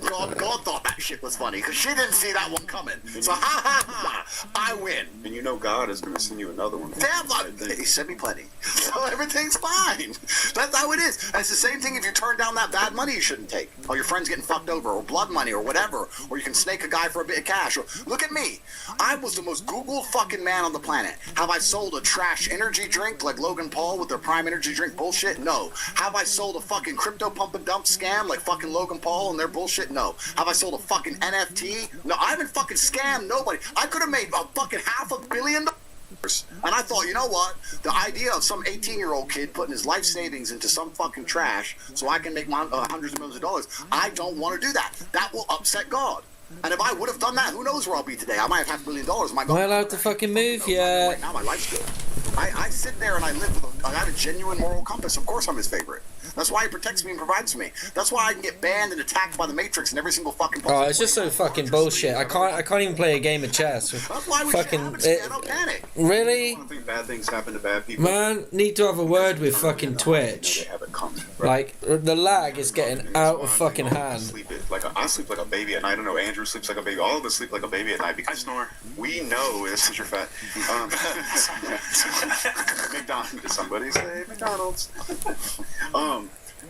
Speaker 6: God thought that shit was funny because she didn't see that one coming. So I win.
Speaker 1: And you know God is gonna send you another one.
Speaker 6: Damn, he sent me plenty. So everything's fine. That's how it is. And it's the same thing if you turn down that bad money you shouldn't take. Or your friend's getting fucked over, or blood money, or whatever. Or you can snake a guy for a bit of cash. Or look at me. I was the most Googled fucking man on the planet. Have I sold a trash energy drink like Logan Paul with their Prime Energy drink bullshit? No. Have I sold a fucking crypto pump and dump scam like fucking Logan Paul and their bullshit? No. Have I sold a fucking NFT? No, I haven't fucking scammed nobody. I could have made a fucking $500 million. And I thought, you know what? The idea of some 18-year-old kid putting his life savings into some fucking trash so I can make hundreds of millions of dollars, I don't want to do that. That will upset God. And if I would have done that, who knows where I'll be today? I might have $500 million.
Speaker 5: Am I allowed to fucking move yet?
Speaker 6: Right now, my life's good. I sit there and I live with I got a genuine moral compass. Of course I'm his favorite. That's why he protects me and provides me. That's why I can get banned and attacked by the Matrix in every single fucking.
Speaker 5: Oh, it's just so fucking bullshit. I can't even play a game of chess.
Speaker 6: That's why we
Speaker 5: Fucking
Speaker 6: I don't panic.
Speaker 5: really,
Speaker 1: I don't think bad things happen to bad people.
Speaker 5: man. Need to have a word with fucking Twitch.
Speaker 1: They have it coming. Right?
Speaker 5: Like the lag is getting out of fucking hand.
Speaker 1: I sleep like a baby at night. I know Andrew sleeps like a baby. All of us sleep like a baby at night
Speaker 3: I
Speaker 1: because
Speaker 3: snore.
Speaker 1: we know this is your fat. McDonald's. Somebody say McDonald's.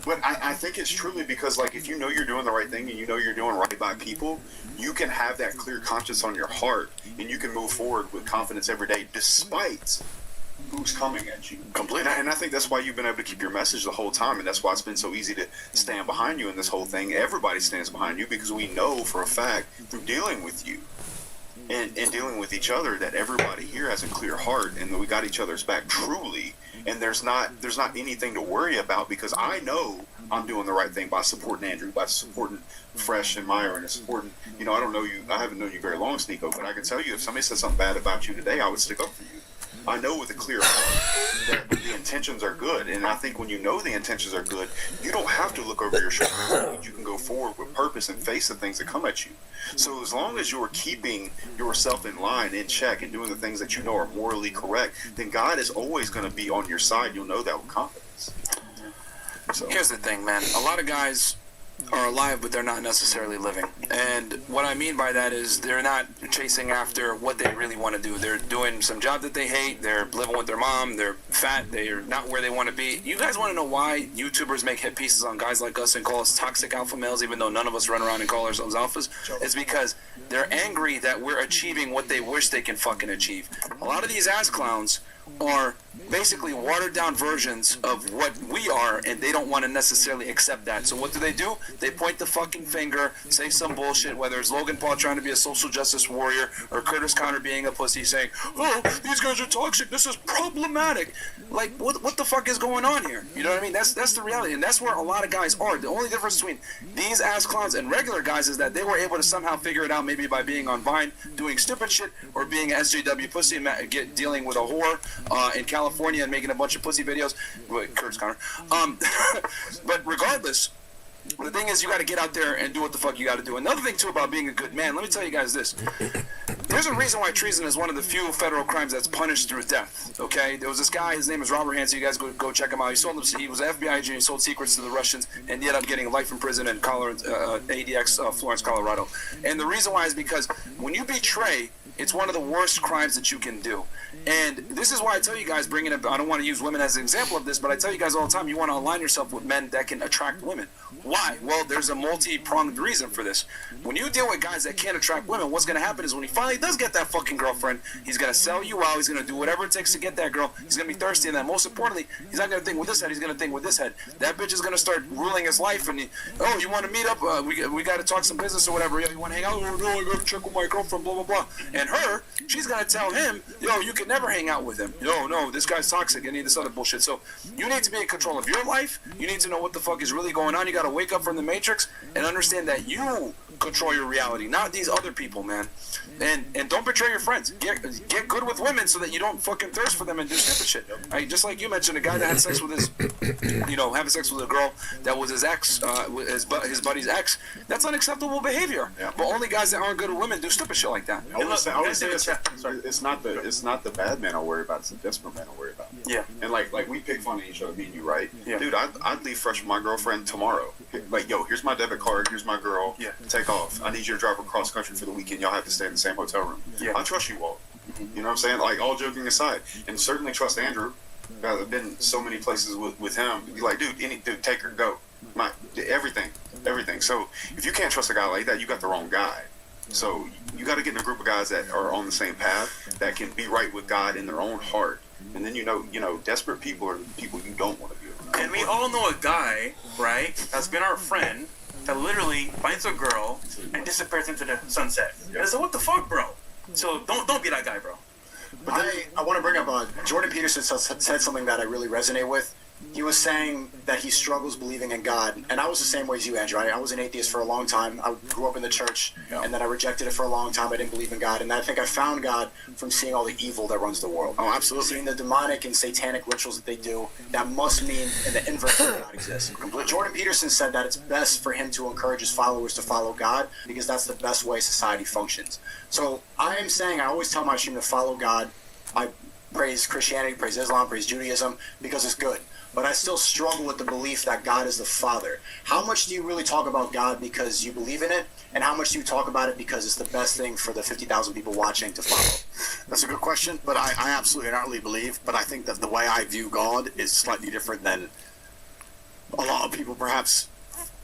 Speaker 1: But I think it's truly because, like, if you know you're doing the right thing and you know you're doing right by people, you can have that clear conscience on your heart and you can move forward with confidence every day despite who's coming at you. Completely. And I think that's why you've been able to keep your message the whole time, and that's why it's been so easy to stand behind you in this whole thing. Everybody stands behind you because we know for a fact through dealing with you and dealing with each other that everybody here has a clear heart and that we got each other's back truly. And there's not anything to worry about because I know I'm doing the right thing by supporting Andrew, by supporting Fresh and Meyer, and supporting, I don't know you, I haven't known you very long, Sneeko, but I can tell you if somebody said something bad about you today, I would stick up for you. I know with a clear heart that the intentions are good, and I think when you know the intentions are good, you don't have to look over your shoulder. You can go forward with purpose and face the things that come at you. So as long as you're keeping yourself in line, in check, and doing the things that you know are morally correct, then God is always going to be on your side. You'll know that with confidence. So
Speaker 4: Here's the thing, man. A lot of guys are alive, but they're not necessarily living. And what I mean by that is they're not chasing after what they really want to do. They're doing some job that they hate. They're living with their mom. They're fat. They're not where they want to be. You guys want to know why YouTubers make hit pieces on guys like us and call us toxic alpha males, even though none of us run around and call ourselves alphas? It's because they're angry that we're achieving what they wish they can fucking achieve. A lot of these ass clowns are basically watered down versions of what we are, and they don't want to necessarily accept that. So what do? They point the fucking finger, say some bullshit, whether it's Logan Paul trying to be a social justice warrior or Curtis Connor being a pussy saying, oh, these guys are toxic, this is problematic. Like, what the fuck is going on here? You know what I mean? That's the reality, and that's where a lot of guys are. The only difference between these ass clowns and regular guys is that they were able to somehow figure it out, maybe by being on Vine, doing stupid shit, or being an SJW pussy and dealing with a whore in California and making a bunch of pussy videos. Wait, Curtis Connor. But regardless, the thing is, you got to get out there and do what the fuck you got to do. Another thing, too, about being a good man, let me tell you guys this. There's a reason why treason is one of the few federal crimes that's punished through death, okay? There was this guy, his name is Robert Hansen. You guys go check him out. He was an FBI agent. He sold secrets to the Russians, and he ended up getting life in prison in ADX, Florence, Colorado. And the reason why is because when you betray, it's one of the worst crimes that you can do. And this is why I tell you guys, bringing up, I don't want to use women as an example of this, but I tell you guys all the time, you want to align yourself with men that can attract women. Why? Well, there's a multi-pronged reason for this. When you deal with guys that can't attract women, what's going to happen is when he finally does get that fucking girlfriend, he's going to sell you out, he's going to do whatever it takes to get that girl, he's going to be thirsty, and then most importantly, he's not going to think with this head, he's going to think with this head. That bitch is going to start ruling his life, and you want to meet up, we got to talk some business or whatever, you want to hang out, oh no, I got to check with my girlfriend, blah, blah, blah. And her, she's going to tell him, you can never hang out with him. No, this guy's toxic, any of this other bullshit. So you need to be in control of your life, you need to know what the fuck is really going on, you got to wake up from the Matrix and understand that you control your reality, not these other people, man. And don't betray your friends. Get good with women so that you don't fucking thirst for them and do stupid shit. Right? Just like you mentioned, a guy that had sex with his, having sex with a girl that was his ex, his buddy's ex. That's unacceptable behavior.
Speaker 1: Yeah.
Speaker 4: But only guys that aren't good with women do stupid shit like that.
Speaker 1: I always say it's not the bad man I worry about, it's the desperate man I worry about.
Speaker 3: Yeah.
Speaker 1: And like we pick fun at each other, me and you, right?
Speaker 3: Yeah.
Speaker 1: Dude, I'd leave Fresh with my girlfriend tomorrow. Like, yo, here's my debit card, here's my girl.
Speaker 3: Yeah.
Speaker 1: Take off. I need you to drive across country for the weekend. Y'all have to stay in the same hotel room.
Speaker 3: Yeah.
Speaker 1: I trust you all. You know what I'm saying? Like, all joking aside, and certainly trust Andrew. I've been so many places with him. Be like, dude, take her, go. Everything. So if you can't trust a guy like that, you got the wrong guy. So you got to get in a group of guys that are on the same path, that can be right with God in their own heart. And then desperate people are the people you don't want to be around.
Speaker 3: And we all know a guy, right, that's been our friend, that literally finds a girl and disappears into the sunset.
Speaker 1: Yeah.
Speaker 3: And so what the fuck, bro? So don't be that guy, bro.
Speaker 7: I want to bring up Jordan Peterson said something that I really resonate with. he was saying that he struggles believing in God, and I was the same way as you, Andrew. I was an atheist for a long time. I grew up in the church, and then I rejected it for a long time. I didn't believe in God, and I think I found God from seeing all the evil that runs the world.
Speaker 2: Oh, absolutely.
Speaker 7: Seeing the demonic and satanic rituals that they do, that must mean in the inverse that God exists. Jordan Peterson said that it's best for him to encourage his followers to follow God because that's the best way society functions. So I am saying, I always tell my stream to follow God. I praise Christianity, praise Islam, praise Judaism because it's good. But I still struggle with the belief that God is the Father. How much do you really talk about God because you believe in it? And how much do you talk about it because it's the best thing for the 50,000 people watching to follow?
Speaker 2: That's a good question, but I absolutely and utterly believe, but I think that the way I view God is slightly different than a lot of people perhaps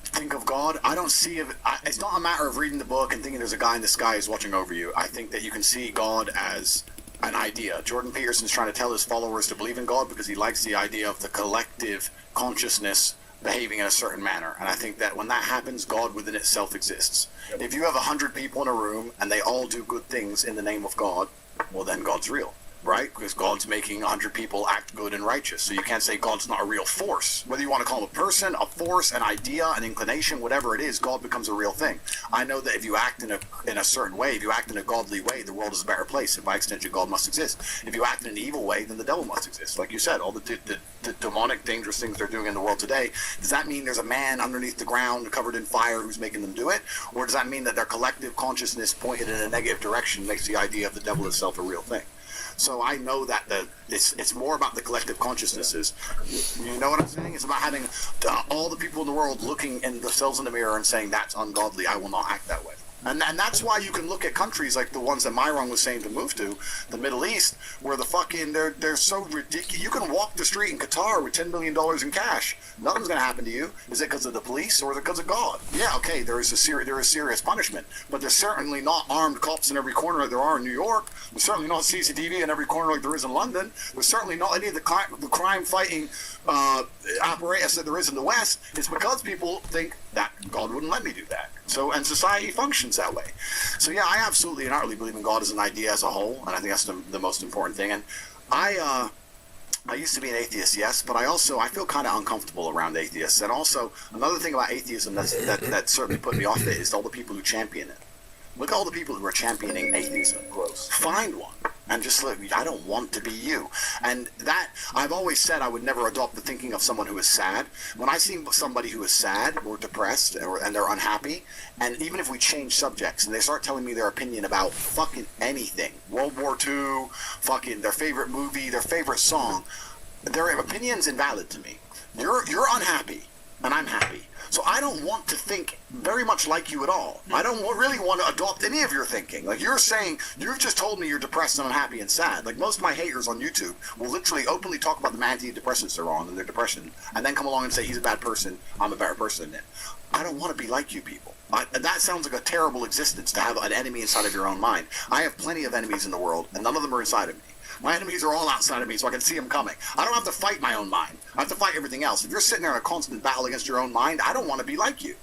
Speaker 2: think of God. I don't see it. It's not a matter of reading the book and thinking there's a guy in the sky who's watching over you. I think that you can see God as an idea. Jordan Peterson's trying to tell his followers to believe in God because he likes the idea of the collective consciousness behaving in a certain manner. And I think that when that happens, God within itself exists. If you have 100 people in a room and they all do good things in the name of God, well, then God's real. Right? Because God's making 100 people act good and righteous. So you can't say God's not a real force. Whether you want to call him a person, a force, an idea, an inclination, whatever it is, God becomes a real thing. I know that if you act in a certain way, if you act in a godly way, the world is a better place. And by extension, God must exist. If you act in an evil way, then the devil must exist. Like you said, all the demonic, dangerous things they're doing in the world today, does that mean there's a man underneath the ground covered in fire who's making them do it? Or does that mean that their collective consciousness pointed in a negative direction makes the idea of the devil itself a real thing? So I know that it's more about the collective consciousnesses. You know what I'm saying? It's about having all the people in the world looking in themselves in the mirror and saying, that's ungodly, I will not act that way. And that's why you can look at countries like the ones that Myron was saying to move to, the Middle East, where the fucking, they're so ridiculous. You can walk the street in Qatar with $10 million in cash. Nothing's going to happen to you. Is it because of the police or is it because of God? Yeah, okay, there is serious punishment, but there's certainly not armed cops in every corner like there are in New York. There's certainly not CCTV in every corner like there is in London. There's certainly not any of the crime-fighting apparatus that there is in the West. It's because people think that God wouldn't let me do that. So, and society functions that way. So yeah, I absolutely and utterly believe in God as an idea as a whole, and I think that's the most important thing. And I used to be an atheist, yes, but I feel kind of uncomfortable around atheists. And also, another thing about atheism that certainly put me off it is all the people who champion it. Look at all the people who are championing atheism. Gross. Find one. And just look, I don't want to be you. And that, I've always said I would never adopt the thinking of someone who is sad. When I see somebody who is sad or depressed and they're unhappy, and even if we change subjects and they start telling me their opinion about fucking anything, World War II, fucking their favorite movie, their favorite song, their opinion's invalid to me. You're unhappy, and I'm happy. So I don't want to think very much like you at all. I don't really want to adopt any of your thinking. Like you're saying, you've just told me you're depressed and unhappy and sad. Like most of my haters on YouTube will literally openly talk about the antidepressants they're on and their depression, and then come along and say he's a bad person, I'm a better person than him. I don't want to be like you people. That sounds like a terrible existence to have an enemy inside of your own mind. I have plenty of enemies in the world, and none of them are inside of me. My enemies are all outside of me, so I can see them coming. I don't have to fight my own mind. I have to fight everything else. If you're sitting there in a constant battle against your own mind, I don't want to be like you.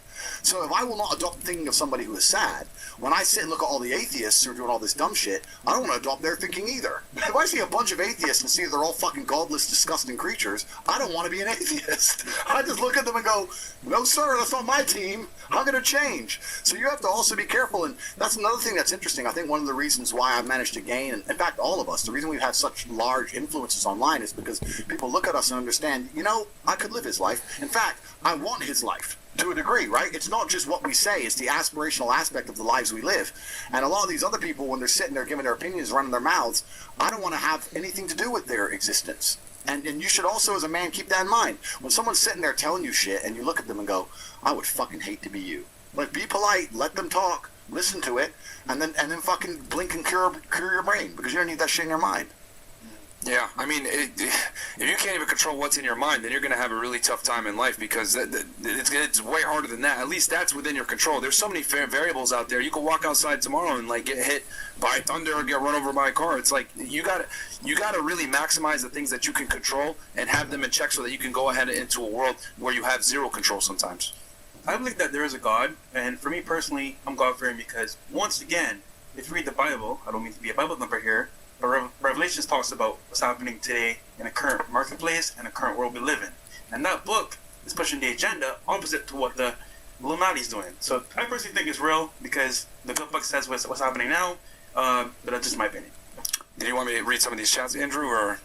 Speaker 2: So if I will not adopt the thinking of somebody who is sad, when I sit and look at all the atheists who are doing all this dumb shit, I don't want to adopt their thinking either. If I see a bunch of atheists and see they're all fucking godless, disgusting creatures, I don't want to be an atheist. I just look at them and go, no sir, that's not my team. I'm going to change. So you have to also be careful, and that's another thing that's interesting. I think one of the reasons why I've managed to gain, and in fact all of us, the reason we've had such large influences online is because people look at us and understand, I could live his life. In fact, I want his life. To a degree, right? It's not just what we say, it's the aspirational aspect of the lives we live. And a lot of these other people, when they're sitting there giving their opinions, running their mouths, I don't want to have anything to do with their existence. And you should also, as a man, keep that in mind. When someone's sitting there telling you shit and you look at them and go, I would fucking hate to be you. Like, be polite, let them talk, listen to it, and then fucking blink and cure your brain, because you don't need that shit in your mind.
Speaker 4: Yeah, I mean, if you can't even control what's in your mind, then you're going to have a really tough time in life, because it's way harder than that. At least that's within your control. There's so many variables out there. You could walk outside tomorrow and get hit by thunder or get run over by a car. It's like you got to really maximize the things that you can control and have them in check so that you can go ahead into a world where you have zero control sometimes.
Speaker 3: I believe that there is a God, and for me personally, I'm God-fearing because, once again, if you read the Bible, I don't mean to be a Bible thumper here, but Revelations talks about what's happening today in the current marketplace and the current world we live in. And that book is pushing the agenda opposite to what the Illuminati's doing. So I personally think it's real because the good book says what's happening now, but that's just my opinion.
Speaker 4: Do you want me to read some of these chats, Andrew, or?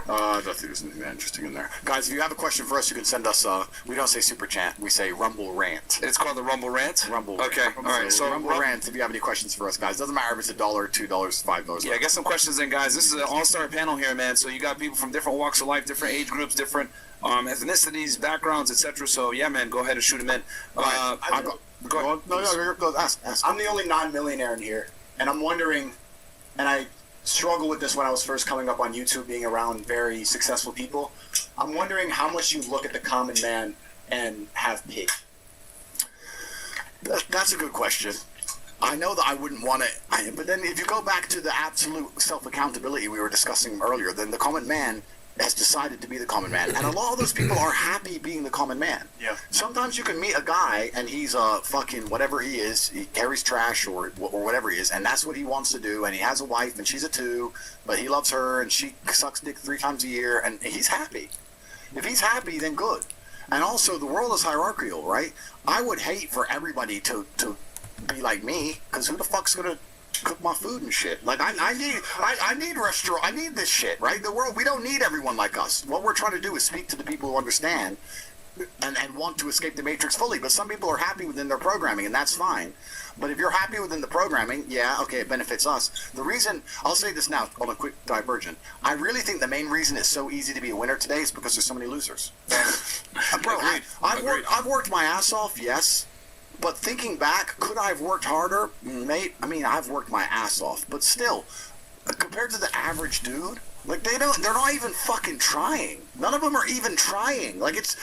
Speaker 6: I don't think there's anything interesting in there. Guys, if you have a question for us, you can send us, we don't say super chat, we say Rumble Rant.
Speaker 4: It's called the Rumble Rant?
Speaker 6: Rumble
Speaker 4: Okay,
Speaker 6: Rant.
Speaker 4: all right. So
Speaker 6: Rumble Rant, if you have any questions for us, guys. Doesn't matter if it's $1, $2, $5.
Speaker 4: Yeah, get some questions in, guys. This is an all-star panel here, man. So you got people from different walks of life, different age groups, different ethnicities, backgrounds, etc. So yeah, man, go ahead and shoot them in. Go ahead.
Speaker 6: Go ask.
Speaker 7: I'm the only non-millionaire in here, and I'm wondering, and I struggled with this when I was first coming up on YouTube, being around very successful people. I'm wondering how much you look at the common man and have pity.
Speaker 6: That's a good question. I know that I wouldn't want to, but then if you go back to the absolute self-accountability we were discussing earlier, then the common man has decided to be the common man, and a lot of those people are happy being the common man.
Speaker 3: Yeah.
Speaker 6: Sometimes you can meet a guy and he's fucking whatever he is, he carries trash or whatever he is, and that's what he wants to do, and he has a wife and she's a 2, but he loves her and she sucks dick 3 times a year, and he's happy. If he's happy, then good. And also, the world is hierarchical, right? I would hate for everybody to be like me, because who the fuck's gonna cook my food and shit? Like, I need restaurant, I need this shit, right? The world, we don't need everyone like us. What we're trying to do is speak to the people who understand and want to escape the matrix fully. But some people are happy within their programming, and that's fine. But if you're happy within the programming, yeah, okay, it benefits us. The reason, I'll say this now on a quick divergent, I really think the main reason it's so easy to be a winner today is because there's so many losers. Bro, I've worked my ass off, yes. But thinking back, could I have worked harder? Mate, I mean, I've worked my ass off. But still, compared to the average dude, like, they're not even fucking trying. None of them are even trying. Like, that's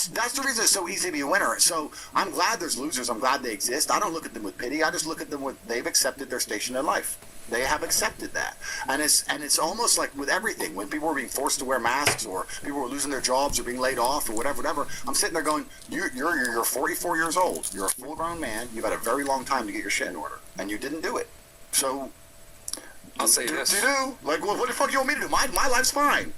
Speaker 6: the reason it's so easy to be a winner. So I'm glad there's losers. I'm glad they exist. I don't look at them with pity. I just look at them with, they've accepted their station in life. They have accepted that. And it's almost like with everything, when people are being forced to wear masks, or people are losing their jobs or being laid off or whatever, I'm sitting there going, you're 44 years old. You're a full-grown man. You've had a very long time to get your shit in order. And you didn't do it. So
Speaker 4: I'll say this.
Speaker 6: Like, what the fuck do you want me to do? My life's fine.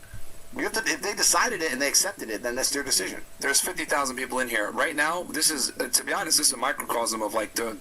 Speaker 6: You have to, if they decided it and they accepted it, then that's their decision.
Speaker 4: There's 50,000 people in here right now. This is, to be honest, this is a microcosm of like the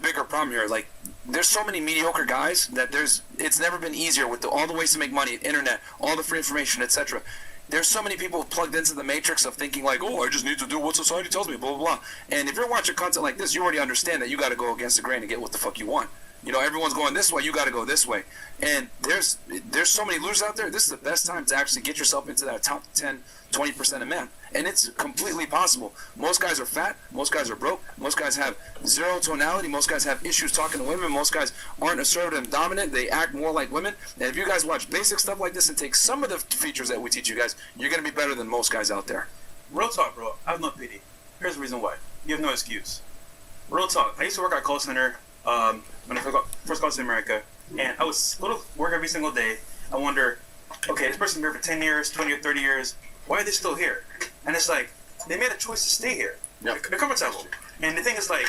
Speaker 4: bigger problem here. Like, there's so many mediocre guys that it's never been easier with all the ways to make money, internet, all the free information, etc. There's so many people plugged into the matrix of thinking like, oh, I just need to do what society tells me, blah, blah, blah. And if you're watching content like this, you already understand that you got to go against the grain and get what the fuck you want. You know, everyone's going this way, you got to go this way. And there's so many losers out there. This is the best time to actually get yourself into that top 10, 20% of men. And it's completely possible. Most guys are fat. Most guys are broke. Most guys have zero tonality. Most guys have issues talking to women. Most guys aren't assertive and dominant. They act more like women. And if you guys watch basic stuff like this and take some of the features that we teach you guys, you're going to be better than most guys out there.
Speaker 3: Real talk, bro. I have no pity. Here's the reason why. You have no excuse. Real talk. I used to work at a call center when I first got to America, and I would go to work every single day. I wonder, okay, this person's been here for 10 years, 20 or 30 years. Why are they still here? And it's like, they made a choice to stay here.
Speaker 6: Yep.
Speaker 3: They're comfortable. And the thing is like,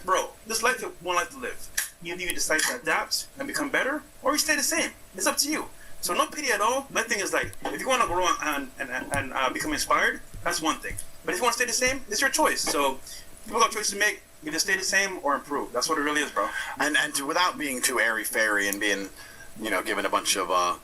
Speaker 3: bro, this life is one life to live. Either you decide to adapt and become better, or you stay the same. It's up to you. So no pity at all. My thing is like, if you want to grow and become inspired, that's one thing. But if you want to stay the same, it's your choice. So people got a choice to make. Either stay the same or improve. That's what it really is, bro.
Speaker 6: And without being too airy-fairy and being, given a bunch of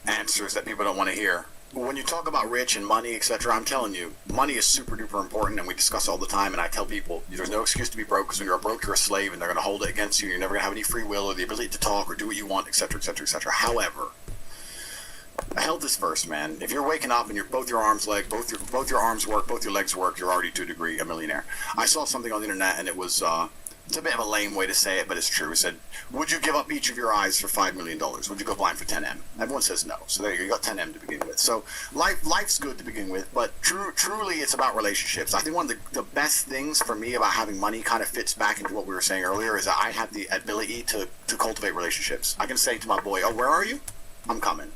Speaker 6: answers that people don't want to hear. When you talk about rich and money, etc., I'm telling you, money is super duper important, and we discuss all the time. And I tell people, there's no excuse to be broke, because when you're broke, you're a slave, and they're going to hold it against you. You're never going to have any free will or the ability to talk or do what you want, etc., etc., etc. However, health is first, man. If you're waking up and both your arms work, both your legs work, you're already to a degree a millionaire. I saw something on the internet, and it was it's a bit of a lame way to say it, but it's true. It said, would you give up each of your eyes for $5 million? Would you go blind for 10M? Everyone says no. So there you got 10M to begin with. So life's good to begin with, but truly it's about relationships. I think one of the best things for me about having money kind of fits back into what we were saying earlier is that I have the ability to cultivate relationships. I can say to my boy, oh, where are you? I'm coming.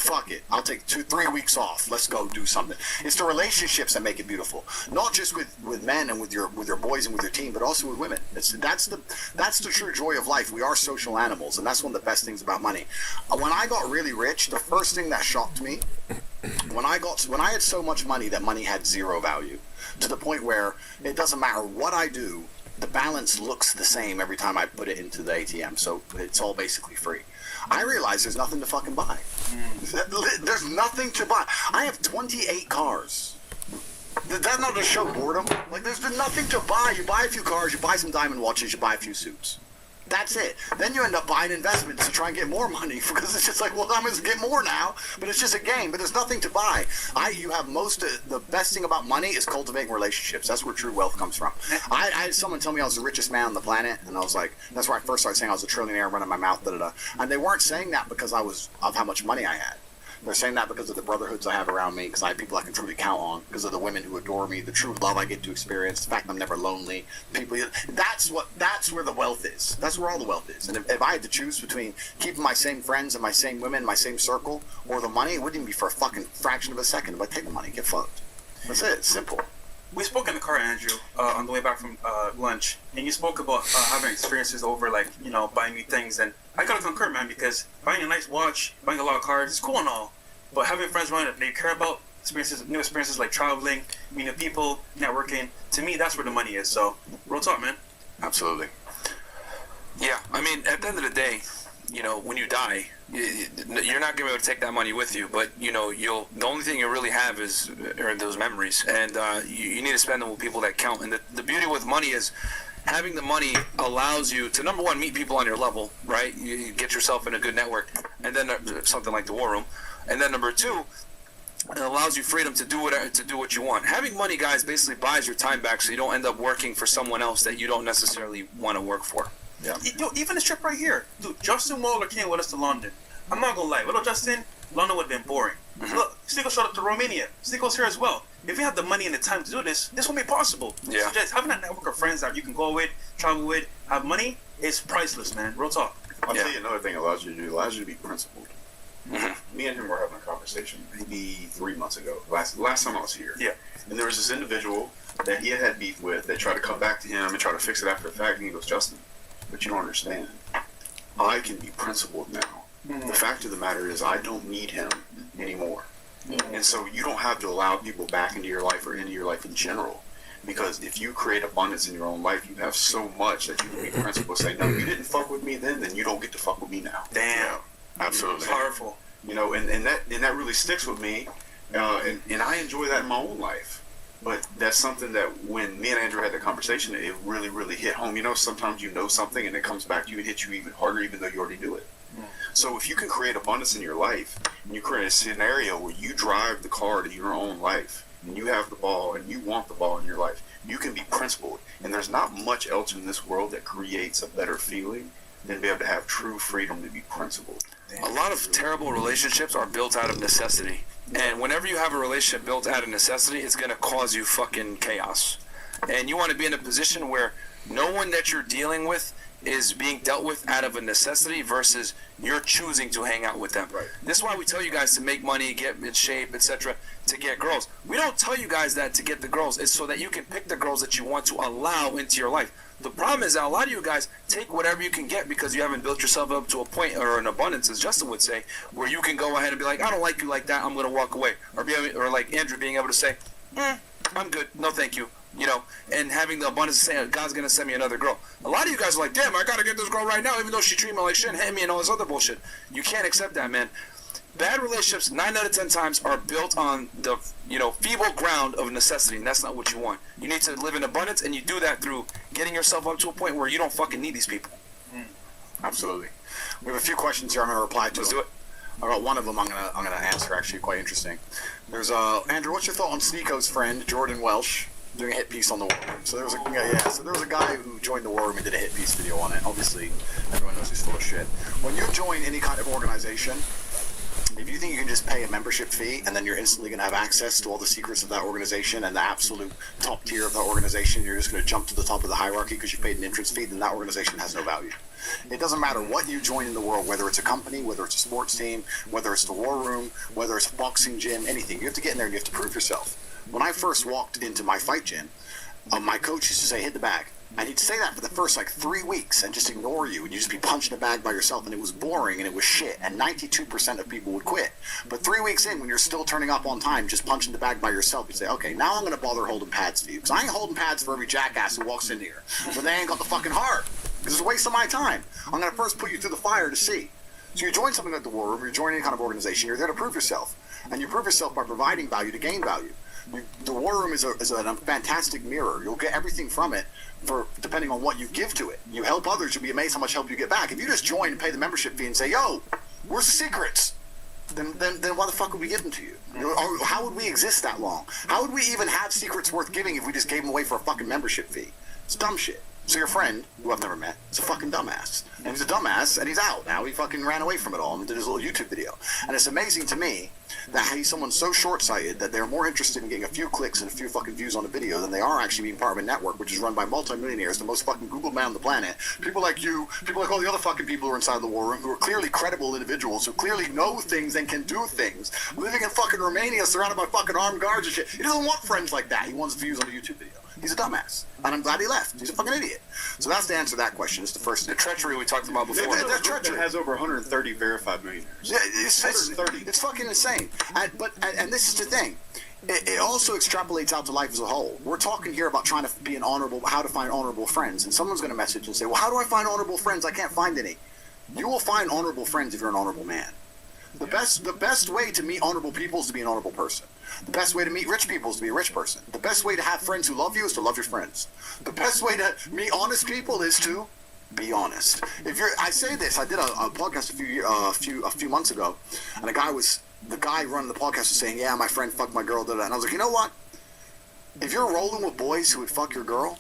Speaker 6: Fuck it. I'll take 2-3 weeks off. Let's go do something. It's the relationships that make it beautiful. Not just with men and with your boys and with your team, but also with women. That's the true joy of life. We are social animals, and that's one of the best things about money. When I got really rich, the first thing that shocked me, when I had so much money that money had zero value, to the point where it doesn't matter what I do, the balance looks the same every time I put it into the ATM, so it's all basically free. I realize there's nothing to fucking buy. There's nothing to buy. I have 28 cars. Did that not just show boredom? Like, there's nothing to buy. You buy a few cars, you buy some diamond watches, you buy a few suits. That's it. Then you end up buying investments to try and get more money, because it's just like, well, I'm going to get more now, but it's just a game, but there's nothing to buy. You have the best thing about money is cultivating relationships. That's where true wealth comes from. I had someone tell me I was the richest man on the planet, and I was like, that's where I first started saying I was a trillionaire running my mouth, da-da-da. And they weren't saying that because of how much money I had. They're saying that because of the brotherhoods I have around me, because I have people I can truly count on, because of the women who adore me, the true love I get to experience, the fact I'm never lonely. That's where the wealth is. That's where all the wealth is. And if I had to choose between keeping my same friends and my same women, my same circle, or the money, it wouldn't even be for a fucking fraction of a second. If I take the money, get fucked. That's it. It's simple.
Speaker 3: We spoke in the car, Andrew, on the way back from lunch, and you spoke about having experiences over, like, buying new things. And I gotta concur, man, because buying a nice watch, buying a lot of cars, it's cool and all, but having friends around that they care about new experiences like traveling, meeting people, networking, to me, that's where the money is. So, real talk, man.
Speaker 6: Absolutely.
Speaker 4: Yeah, I mean, at the end of the day, when you die, you're not going to be able to take that money with you, but the only thing you really have are those memories, and you need to spend them with people that count. And the beauty with money is having the money allows you to, number one, meet people on your level, right? You get yourself in a good network, and then something like the War Room, and then number two, it allows you freedom to do what you want. Having money, guys, basically buys your time back, so you don't end up working for someone else that you don't necessarily want to work for.
Speaker 6: Yeah.
Speaker 3: Even this trip right here, dude. Justin Waller came with us to London. I'm not gonna lie, without Justin, London would have been boring.
Speaker 4: Mm-hmm.
Speaker 3: Look, Sneeko showed up to Romania. Sneeko's here as well. If you have the money and the time to do this won't be possible.
Speaker 4: Yeah.
Speaker 3: So just having that network of friends that you can go with, travel with, have money, is priceless, man. Real talk.
Speaker 1: I'll tell you another thing it allows you to do. It allows you to be principled.
Speaker 4: Mm-hmm.
Speaker 1: Me and him were having a conversation maybe 3 months ago. Last time I was here.
Speaker 3: Yeah.
Speaker 1: And there was this individual that he had beef with that tried to come back to him and try to fix it after the fact. And he goes, Justin, but you don't understand. I can be principled now. The fact of the matter is I don't need him anymore. And so you don't have to allow people back into your life or into your life in general. Because if you create abundance in your own life, you have so much that you can be principled. Say, no, you didn't fuck with me then you don't get to fuck with me now.
Speaker 3: Damn.
Speaker 1: Absolutely.
Speaker 3: Powerful.
Speaker 1: And that really sticks with me. And I enjoy that in my own life. But that's something that when me and Andrew had that conversation, it really, really hit home. Sometimes you know something and it comes back to you and hits you even harder, even though you already do it. So if you can create abundance in your life, and you create a scenario where you drive the car to your own life, and you have the ball, and you want the ball in your life, you can be principled. And there's not much else in this world that creates a better feeling than to be able to have true freedom to be principled.
Speaker 4: A lot of terrible relationships are built out of necessity. And whenever you have a relationship built out of necessity, it's going to cause you fucking chaos. And you want to be in a position where no one that you're dealing with is being dealt with out of a necessity versus you're choosing to hang out with them.
Speaker 1: Right.
Speaker 4: This is why we tell you guys to make money, get in shape, etc., to get girls. We don't tell you guys that to get the girls. It's so that you can pick the girls that you want to allow into your life. The problem is that a lot of you guys take whatever you can get because you haven't built yourself up to a point or an abundance, as Justin would say, where you can go ahead and be like, I don't like you like that, I'm going to walk away. Or like Andrew being able to say, I'm good, no thank you. And having the abundance to say, God's going to send me another girl. A lot of you guys are like, damn, I got to get this girl right now, even though she treat me like shit and hit me and all this other bullshit. You can't accept that, man. Bad relationships, 9 out of 10 times, are built on the, feeble ground of necessity, and that's not what you want. You need to live in abundance, and you do that through getting yourself up to a point where you don't fucking need these people.
Speaker 6: Absolutely. We have a few questions here I'm going to reply to.
Speaker 4: Let's do it.
Speaker 6: I got one of them I'm gonna answer, actually, quite interesting. There's Andrew, what's your thought on Sneeko's friend, Jordan Welsh, doing a hit piece on the War Room? So there was a guy who joined the War Room and did a hit piece video on it. Obviously, everyone knows he's full of shit. When you join any kind of organization, If you think you can just pay a membership fee and then you're instantly going to have access to all the secrets of that organization and the absolute top tier of that organization, you're just going to jump to the top of the hierarchy because you paid an entrance fee, then that organization has no value. It doesn't matter what you join in the world, whether it's a company, whether it's a sports team, whether it's the war room, whether it's a boxing gym, anything. You have to get in there and you have to prove yourself. When I first walked into my fight gym, my coach used to say, hit the bag. And he'd say that for the first 3 weeks and just ignore you, and you'd just be punching the bag by yourself, and it was boring and it was shit, and 92% of people would quit. But 3 weeks in, when you're still turning up on time, just punching the bag by yourself, you'd say, okay, now I'm going to bother holding pads for you, because I ain't holding pads for every jackass who walks in here, but they ain't got the fucking heart, because it's a waste of my time. I'm going to first put you through the fire to see. So you join something like the War Room, you're joining any kind of organization, you're there to prove yourself, and you prove yourself by providing value to gain value. The War Room is a fantastic mirror. You'll get everything from it for depending on what you give to it. You help others, you'll be amazed how much help you get back. If you just join and pay the membership fee and say, yo, where's the secrets? Then why the fuck would we give them to you? Or how would we exist that long? How would we even have secrets worth giving if we just gave them away for a fucking membership fee? It's dumb shit. So your friend, who I've never met, is a fucking dumbass. And he's a dumbass, and he's out now. He fucking ran away from it all and did his little YouTube video. And it's amazing to me that he's someone so short-sighted that they're more interested in getting a few clicks and a few fucking views on a video than they are actually being part of a network which is run by multimillionaires, the most fucking Googled man on the planet. People like you, people like all the other fucking people who are inside the War Room, who are clearly credible individuals, who clearly know things and can do things, living in fucking Romania surrounded by fucking armed guards and shit. He doesn't want friends like that. He wants views on a YouTube video. He's a dumbass. And I'm glad he left. He's a fucking idiot. So that's the answer to that question. It's the first.
Speaker 4: The treachery we talked about before.
Speaker 6: That's treachery.
Speaker 1: It has over 130 verified millionaires.
Speaker 6: Yeah, it's fucking insane. And this is the thing. It also extrapolates out to life as a whole. We're talking here about trying to be how to find honorable friends. And someone's going to message and say, well, how do I find honorable friends? I can't find any. You will find honorable friends if you're an honorable man. The best way to meet honorable people is to be an honorable person. The best way to meet rich people is to be a rich person. The best way to have friends who love you is to love your friends. The best way to meet honest people is to be honest. I say this. I did a podcast a few months ago, and the guy running the podcast was saying, "Yeah, my friend fucked my girl." And I was like, you know what? If you're rolling with boys who would fuck your girl,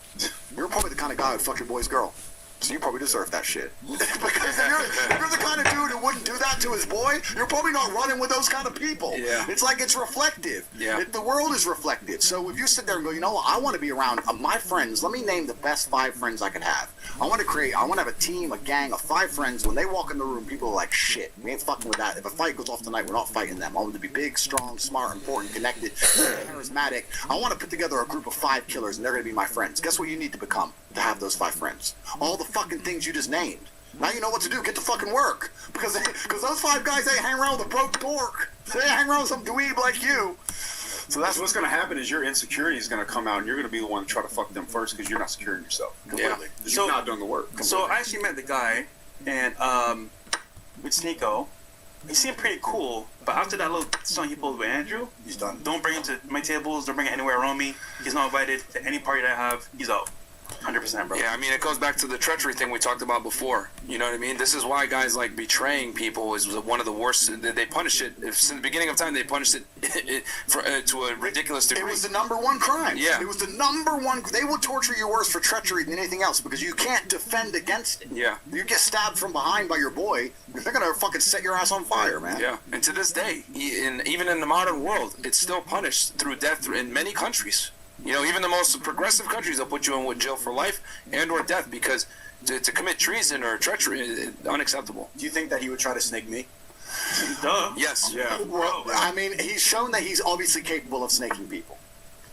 Speaker 6: you're probably the kind of guy who'd fuck your boy's girl. So you probably deserve that shit. Because if you're the kind of dude who wouldn't do that to his boy, you're probably not running with those kind of people.
Speaker 4: Yeah.
Speaker 6: It's like it's reflective.
Speaker 4: Yeah.
Speaker 6: The world is reflective. So if you sit there and go, you know what, I want to be around my friends. Let me name the best 5 friends I could have. I want to have a team, a gang of 5 friends. When they walk in the room, people are like, shit, we ain't fucking with that. If a fight goes off tonight, we're not fighting them. I want them to be big, strong, smart, important, connected, charismatic. I want to put together a group of 5 killers, and they're going to be my friends. Guess what you need to become to have those 5 friends? All the fucking things you just named. Now you know what to do. Get to fucking work. Because those 5 guys, they hang around with a broke dork. They hang around with some dweeb like you.
Speaker 1: So that's what's going to happen is your insecurity is going to come out, and you're going to be the one to try to fuck them first because you're not secure in yourself completely.
Speaker 3: Yeah.
Speaker 1: You're not doing the work. Completely.
Speaker 3: So I actually met the guy, and with Sneeko, he seemed pretty cool. But after that little song he pulled with Andrew,
Speaker 6: He's done.
Speaker 3: don't bring him to my tables. Don't bring him anywhere around me. He's not invited to any party that I have. He's out. 100%, bro.
Speaker 4: Yeah, I mean, it goes back to the treachery thing we talked about before. You know what I mean? This is why guys like betraying people is one of the worst. They punish it. Since the beginning of time, they punished it to a ridiculous degree.
Speaker 6: It was the number 1 crime.
Speaker 4: Yeah.
Speaker 6: It was the number 1. They will torture you worse for treachery than anything else because you can't defend against it.
Speaker 4: Yeah.
Speaker 6: You get stabbed from behind by your boy, they're going to fucking set your ass on fire, man.
Speaker 4: Yeah, and to this day, even in the modern world, it's still punished through death in many countries. You know, even the most progressive countries will put you in jail for life and or death because to commit treason or treachery is unacceptable.
Speaker 7: Do you think that he would try to snake me?
Speaker 3: Duh.
Speaker 4: Yes.
Speaker 1: Yeah.
Speaker 6: Well, I mean, he's shown that he's obviously capable of snaking people.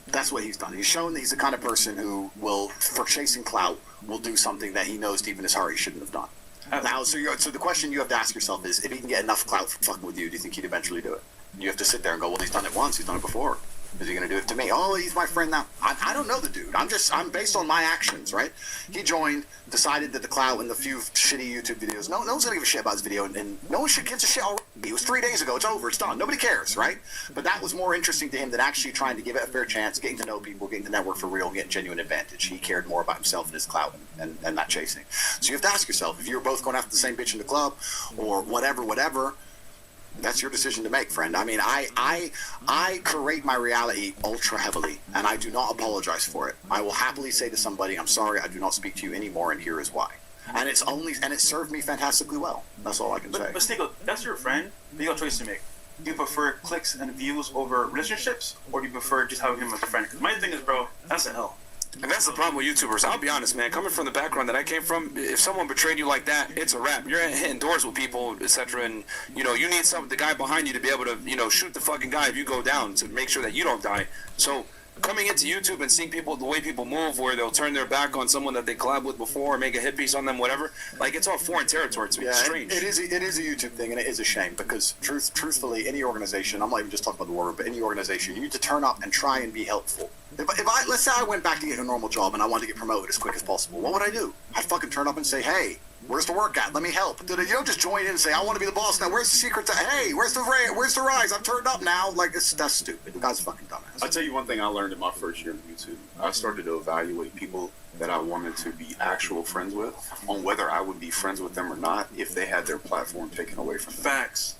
Speaker 6: That's what he's done. He's shown that he's the kind of person who will, for chasing clout, will do something that he knows deep in his heart he shouldn't have done. Now, so the question you have to ask yourself is, if he can get enough clout for fucking with you, do you think he'd eventually do it? You have to sit there and go, well, he's done it once, he's done it before. Is he going to do it to me? Oh, he's my friend now. I don't know the dude. I'm based on my actions, right? He joined, decided that the clout and the few shitty YouTube videos, no one's going to give a shit about his video, and no one gives a shit already. It was 3 days ago. It's over. It's done. Nobody cares, right? But that was more interesting to him than actually trying to give it a fair chance, getting to know people, getting to network for real, getting genuine advantage. He cared more about himself and his clout and not chasing. So you have to ask yourself, if you're both going after the same bitch in the club or whatever, that's your decision to make, friend. I mean, I curate my reality ultra heavily, and I do not apologize for it. I will happily say to somebody, I'm sorry, I do not speak to you anymore, and here is why. and it served me fantastically well. That's all I can say.
Speaker 3: But Sneeko, that's your friend. You got a choice to make. Do you prefer clicks and views over relationships, or do you prefer just having him as a friend? Because my thing is, bro, that's a hell.
Speaker 4: And that's the problem with YouTubers. I'll be honest, man. Coming from the background that I came from, if someone betrayed you like that, it's a wrap. You're hitting doors with people, etc. And you need the guy behind you to be able to, shoot the fucking guy if you go down to make sure that you don't die. So coming into YouTube and seeing the way people move, where they'll turn their back on someone that they collab with before, or make a hit piece on them, whatever. Like, it's all foreign territory to me. It's strange.
Speaker 6: It is a YouTube thing, and it is a shame because truthfully, any organization, I'm not even just talking about the war, but any organization, you need to turn up and try and be helpful. Let's say I went back to get a normal job and I wanted to get promoted as quick as possible, what would I do? I'd fucking turn up and say, hey, where's the work at? Let me help. You don't just join in and say, I want to be the boss now. Where's the secret to, hey, where's the rise? I've turned up now. Like, that's stupid. The guy's a fucking dumbass.
Speaker 1: I'll tell you one thing I learned in my first year of YouTube. I started to evaluate people that I wanted to be actual friends with on whether I would be friends with them or not if they had their platform taken away from them.
Speaker 3: Facts.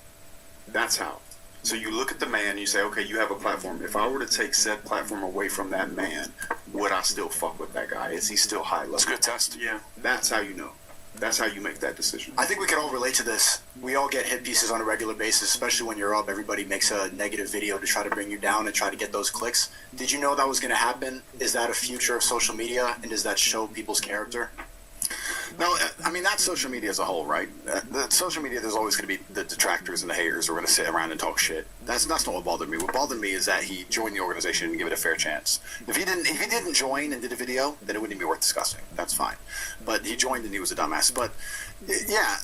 Speaker 1: That's how. So you look at the man and you say, okay, you have a platform. If I were to take said platform away from that man, would I still fuck with that guy? Is he still high level?
Speaker 4: It's a good test.
Speaker 3: Yeah.
Speaker 1: That's how you know. That's how you make that decision.
Speaker 7: I think we can all relate to this. We all get hit pieces on a regular basis, especially when you're up. Everybody makes a negative video to try to bring you down and try to get those clicks. Did you know that was going to happen? Is that a future of social media, and does that show people's character?
Speaker 6: No, I mean, that's social media as a whole, right? The social media, there's always going to be the detractors and the haters who are going to sit around and talk shit. That's not what bothered me. What bothered me is that he joined the organization and give it a fair chance. If he didn't join and did a video, then it wouldn't be worth discussing. That's fine. But he joined and he was a dumbass. But yeah,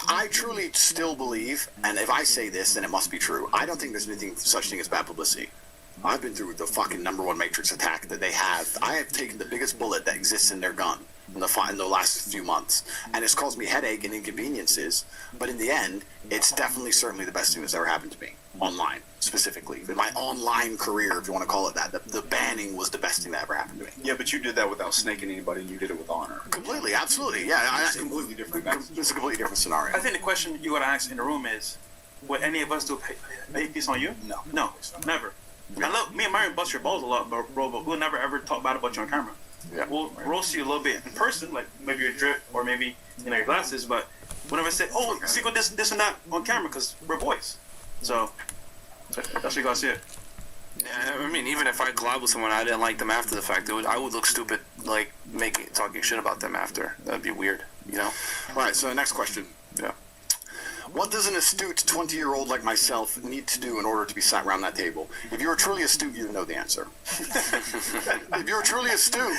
Speaker 6: I truly still believe, and if I say this, then it must be true. I don't think there's anything such thing as bad publicity. I've been through the fucking #1 Matrix attack that they have. I have taken the biggest bullet that exists in their gun in the last few months, and it's caused me headache and inconveniences, but in the end, it's certainly the best thing that's ever happened to me, online, specifically. In my online career, if you want to call it that, the banning was the best thing that ever happened to me.
Speaker 1: Yeah, but you did that without snaking anybody, and you did it with honor.
Speaker 6: Completely, absolutely, yeah.
Speaker 1: It's completely different.
Speaker 6: It's a completely different scenario.
Speaker 3: I think the question you gotta ask in the room is, would any of us do a hate piece on you? No, never. I love me and Marion bust your balls a lot, bro, but we'll never ever talk bad about you on camera.
Speaker 6: Yeah.
Speaker 3: We'll roast you a little bit in person, like maybe your drip or maybe your glasses, but we'll never say, oh, Sneeko this and that on camera because we're boys. So that's what you gotta see it.
Speaker 4: Yeah, I mean, even if I collab with someone I didn't like them after the fact, I would look stupid, like talking shit about them after. That'd be weird,
Speaker 6: All right, so next question.
Speaker 4: Yeah.
Speaker 6: What does an astute 20-year-old like myself need to do in order to be sat around that table? If you were truly astute, you would know the answer. If you were truly astute,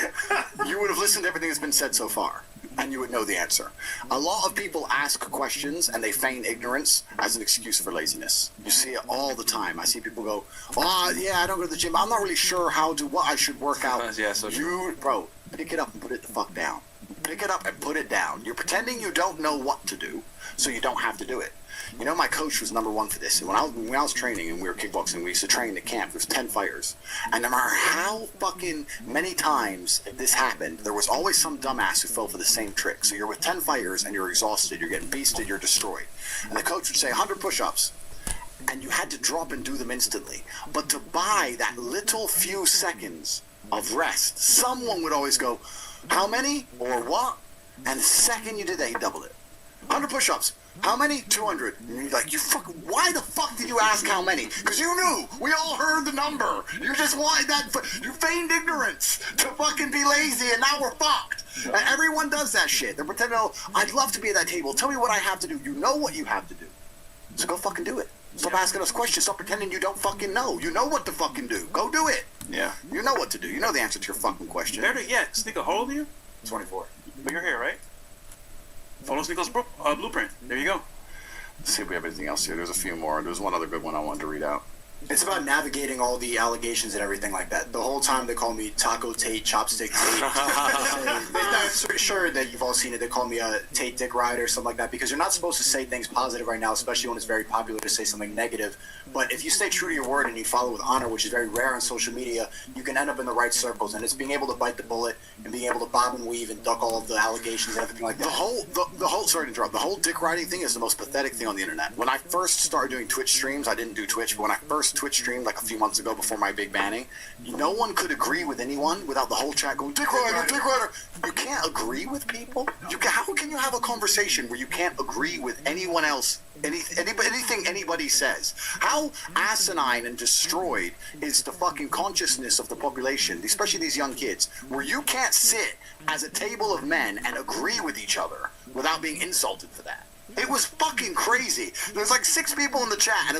Speaker 6: you would have listened to everything that's been said so far, and you would know the answer. A lot of people ask questions and they feign ignorance as an excuse for laziness. You see it all the time. I see people go, oh, yeah, I don't go to the gym. I'm not really sure what I should work out.
Speaker 4: Yeah, so true.
Speaker 6: Bro, pick it up and put it the fuck down. Pick it up and put it down. You're pretending you don't know what to do, so you don't have to do it. My coach was #1 for this. And when I was training and we were kickboxing, we used to train at camp. There was 10 fighters. And no matter how fucking many times this happened, there was always some dumbass who fell for the same trick. So you're with 10 fighters and you're exhausted, you're getting beasted, you're destroyed. And the coach would say 100 push-ups. And you had to drop and do them instantly. But to buy that little few seconds of rest, someone would always go, how many or what? And the second you did that, he doubled it. 100 push-ups. How many? 200. And you're like, why the fuck did you ask how many? Because you knew. We all heard the number. You just wanted that. You feigned ignorance to fucking be lazy, and now we're fucked. And everyone does that shit. They're pretending, oh, I'd love to be at that table. Tell me what I have to do. You know what you have to do. So go fucking do it. Stop asking us questions. Stop pretending you don't fucking know. You know what to fucking do. Go do it.
Speaker 4: Yeah.
Speaker 6: You know what to do. You know the answer to your fucking question.
Speaker 3: Better yet, Sneeko, how old are you?
Speaker 6: 24.
Speaker 3: But you're here, right? Follow Sneeko's blueprint. There you go.
Speaker 6: Let's see if we have anything else here. There's a few more. There's one other good one I wanted to read out.
Speaker 7: It's about navigating all the allegations and everything like that. The whole time they call me Taco Tate, Chopstick Tate. I'm sure that you've all seen it. They call me a Tate Dick Rider or something like that, because you're not supposed to say things positive right now, especially when it's very popular to say something negative. But if you stay true to your word and you follow with honor, which is very rare on social media, you can end up in the right circles. And it's being able to bite the bullet and being able to bob and weave and duck all of the allegations and everything like that.
Speaker 6: The whole sorry to interrupt. The whole dick riding thing is the most pathetic thing on the internet. When I first started doing Twitch streams, I didn't do Twitch, but when I first first Twitch stream like a few months ago before my big banning, no one could agree with anyone without the whole chat going, Dick Rider, Dick Rider. You can't agree with people? How can you have a conversation where you can't agree with anyone else, anything anybody says? How asinine and destroyed is the fucking consciousness of the population, especially these young kids, where you can't sit as a table of men and agree with each other without being insulted for that? It was fucking crazy. There's like 6 people in the chat, and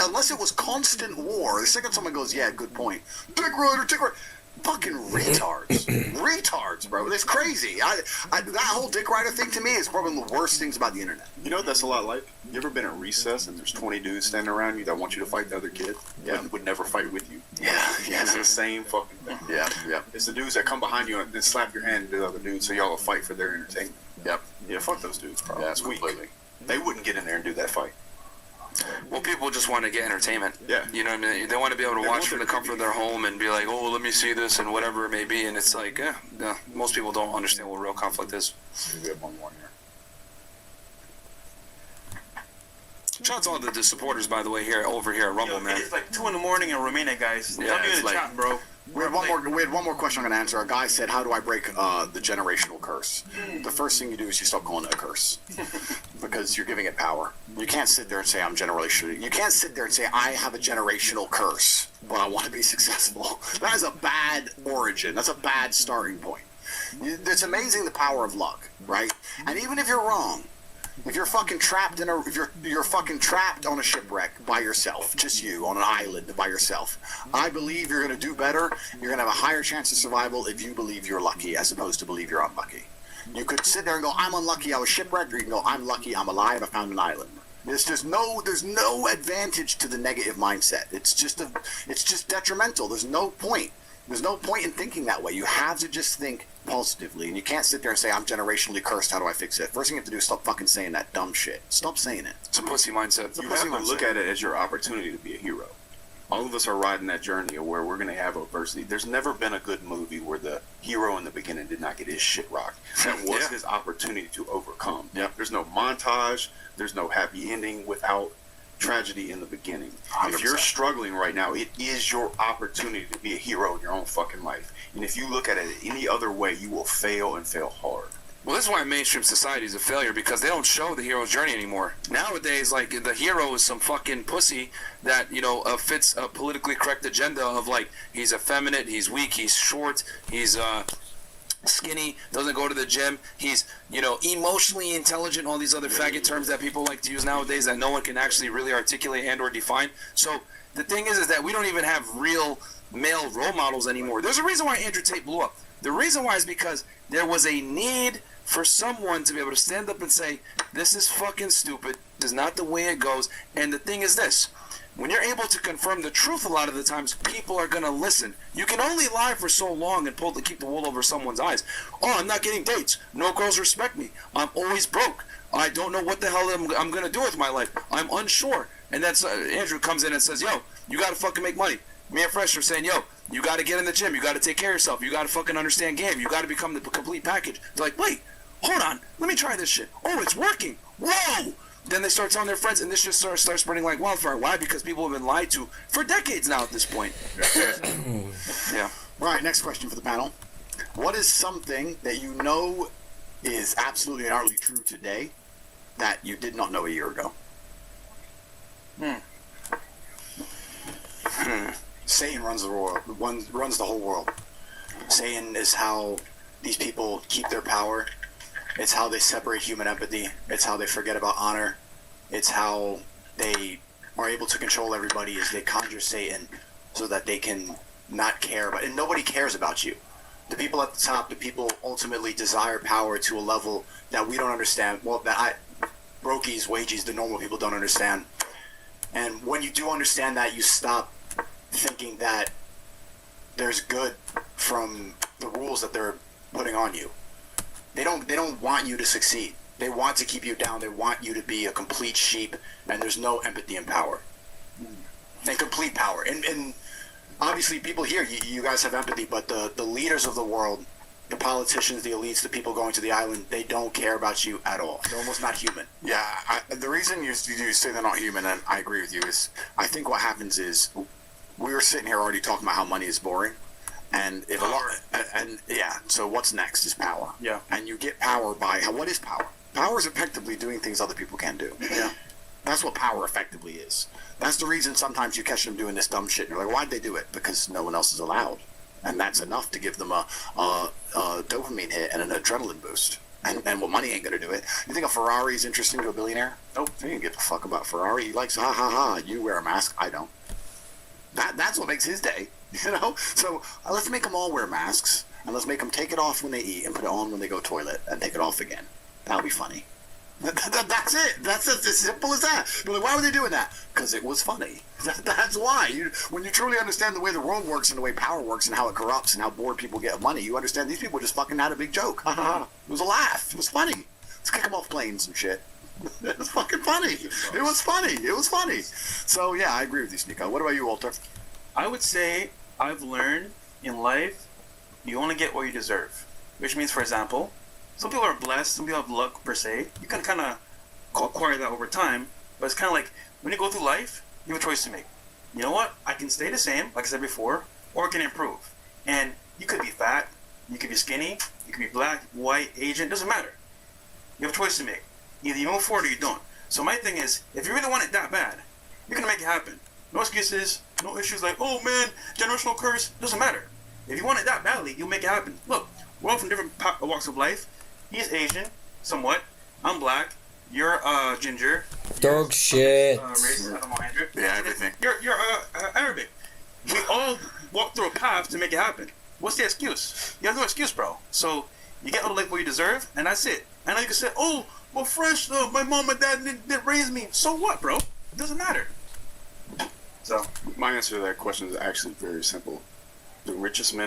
Speaker 6: unless it was constant war, the second someone goes, yeah, good point, Dick Rider, fucking retards. Retards, bro. It's crazy. That whole Dick Rider thing to me is probably one of the worst things about the internet.
Speaker 1: You know what that's a lot like? You ever been at recess and there's 20 dudes standing around you that want you to fight the other kid?
Speaker 6: Yeah.
Speaker 1: Would never fight with you.
Speaker 6: Yeah.
Speaker 1: It's the same fucking thing.
Speaker 6: Yeah.
Speaker 1: It's the dudes that come behind you and then slap your hand to the other dude so y'all will fight for their entertainment.
Speaker 6: Yep.
Speaker 1: Yeah, fuck those dudes, bro.
Speaker 6: Yeah,
Speaker 1: It's weak.
Speaker 6: completely.
Speaker 1: They wouldn't get in there and do that fight.
Speaker 4: Well, people just want to get entertainment.
Speaker 1: Yeah.
Speaker 4: You know what I mean? They want to be able to
Speaker 1: They
Speaker 4: watch
Speaker 1: want
Speaker 4: from the
Speaker 1: their
Speaker 4: comfort of their home and be like, oh, let me see this and whatever it may be. And it's like, most people don't understand what real conflict is.
Speaker 6: We have one more here.
Speaker 4: Shout out to all the supporters, by the way, over here at Rumble,
Speaker 3: Yo,
Speaker 4: man.
Speaker 3: it's like 2 in the morning in Romania, guys.
Speaker 4: Yeah,
Speaker 3: Tell me in
Speaker 4: it's
Speaker 3: the
Speaker 4: like-
Speaker 3: chat, bro.
Speaker 6: We had one more question I'm going to answer. A guy said, how do I break the generational curse? The first thing you do is you stop calling it a curse. Because you're giving it power. You can't sit there and say, I'm generational. You can't sit there and say, I have a generational curse, but I want to be successful. That is a bad origin. That's a bad starting point. It's amazing the power of luck, right? And even if you're wrong, if you're fucking trapped if you're fucking trapped on a shipwreck by yourself, just you on an island by yourself, I believe you're gonna do better. You're gonna have a higher chance of survival if you believe you're lucky as opposed to believe you're unlucky. You could sit there and go, I'm unlucky, I was shipwrecked, or you can go, I'm lucky, I'm alive, I found an island. There's no advantage to the negative mindset. It's just detrimental. There's no point. There's no point in thinking that way. You have to just think positively, and you can't sit there and say, I'm generationally cursed, how do I fix it? First thing you have to do is stop fucking saying that dumb shit. Stop saying it.
Speaker 4: It's a pussy mindset.
Speaker 1: You have to look at it as your opportunity to be a hero. All of us are riding that journey of where we're going to have adversity. There's never been a good movie where the hero in the beginning did not get his shit rocked. That was his opportunity to overcome.
Speaker 6: Yep.
Speaker 1: There's no montage. There's no happy ending without tragedy in the beginning.
Speaker 6: 100%.
Speaker 1: If you're struggling right now, it is your opportunity to be a hero in your own fucking life. And if you look at it any other way, you will fail and fail hard.
Speaker 4: Well, this is why mainstream society is a failure, because they don't show the hero's journey anymore. Nowadays, like, the hero is some fucking pussy that, fits a politically correct agenda of, like, he's effeminate, he's weak, he's short, he's, skinny, doesn't go to the gym, he's, emotionally intelligent, all these other faggot terms that people like to use nowadays that no one can actually really articulate and or define. So, the thing is that we don't even have real male role models anymore. There's a reason why Andrew Tate blew up. The reason why is because there was a need for someone to be able to stand up and say, this is fucking stupid, this is not the way it goes. And the thing is this, when you're able to confirm the truth a lot of the times, people are going to listen. You can only lie for so long and keep the wool over someone's eyes. Oh, I'm not getting dates. No girls respect me. I'm always broke. I don't know what the hell I'm going to do with my life. I'm unsure. And that's Andrew comes in and says, yo, you got to fucking make money. Me and Fresh are saying, yo, you got to get in the gym. You got to take care of yourself. You got to fucking understand game. You got to become the complete package. They're like, wait, hold on. Let me try this shit. Oh, it's working. Whoa. Then they start telling their friends, and this just starts spreading like wildfire. Why? Because people have been lied to for decades now at this point. Yeah.
Speaker 6: Right, next question for the panel. What is something that you know is absolutely and utterly true today that you did not know a year ago? Satan runs the world, runs the whole world. Satan is how these people keep their power. It's how they separate human empathy. It's how they forget about honor. It's how they are able to control everybody as they conjure Satan so that they can not care about, and nobody cares about you. The people at the top, the people ultimately desire power to a level that we don't understand. Well, brokies, wages, the normal people don't understand. And when you do understand that, you stop thinking that there's good from the rules that they're putting on you. They don't want you to succeed. They want to keep you down. They want you to be a complete sheep, and there's no empathy and power. And complete power. And obviously people here, you guys have empathy, but the leaders of the world
Speaker 7: the politicians, the elites, the people going to the island, they don't care about you at all. They're almost not human.
Speaker 2: Yeah, the reason you say they're not human, and I agree with you, is I think what happens is we were sitting here already talking about how money is boring, and if a lot, and yeah, so what's next is power.
Speaker 3: Yeah.
Speaker 2: And you get power by what is power? Power is effectively doing things other people can't do.
Speaker 3: Yeah.
Speaker 2: That's what power effectively is. That's the reason sometimes you catch them doing this dumb shit, and you're like, why'd they do it? Because no one else is allowed. And that's enough to give them a dopamine hit and an adrenaline boost. And well, money ain't gonna do it. You think a Ferrari is interesting to a billionaire? Nope. He didn't give a fuck about Ferrari. He likes ha ha ha. You wear a mask, I don't. That's what makes his day, you know. So let's make them all wear masks, and let's make them take it off when they eat and put it on when they go toilet, and take it off again. That'll be funny. That's it. That's as simple as that. But like, why were they doing that? Because it was funny. That's why. When you truly understand the way the world works and the way power works and how it corrupts and how bored people get of money, you understand these people just fucking had a big joke. Ha ha ha. It was a laugh. It was funny. Let's kick them off planes and shit. It was fucking funny. It was funny. It was funny. So yeah, I agree with you, Sneeko. What about you, Walter?
Speaker 3: I would say I've learned in life, you only get what you deserve. Which means, for example, some people are blessed, some people have luck per se. You can kind of acquire that over time, but it's kind of like when you go through life, you have a choice to make. You know what? I can stay the same, like I said before, or I can improve. And you could be fat, you could be skinny, you could be black, white, Asian, doesn't matter. You have a choice to make. Either you move forward or you don't. So my thing is, if you really want it that bad, you're gonna make it happen. No excuses, no issues like, oh man, generational curse, doesn't matter. If you want it that badly, you'll make it happen. Look, we're all from different walks of life. He's Asian, somewhat. I'm black. You're ginger.
Speaker 5: Dog shit.
Speaker 3: Race, I don't know, Andrew.
Speaker 2: Yeah, everything.
Speaker 3: You're Arabic. We all walk through a path to make it happen. What's the excuse? You have no excuse, bro. So you get all the life what you deserve, and that's it. I know you can say, oh, well, fresh though. My mom and dad didn't raise me. So what, bro? It doesn't matter. So
Speaker 1: My answer to that question is actually very simple. The richest men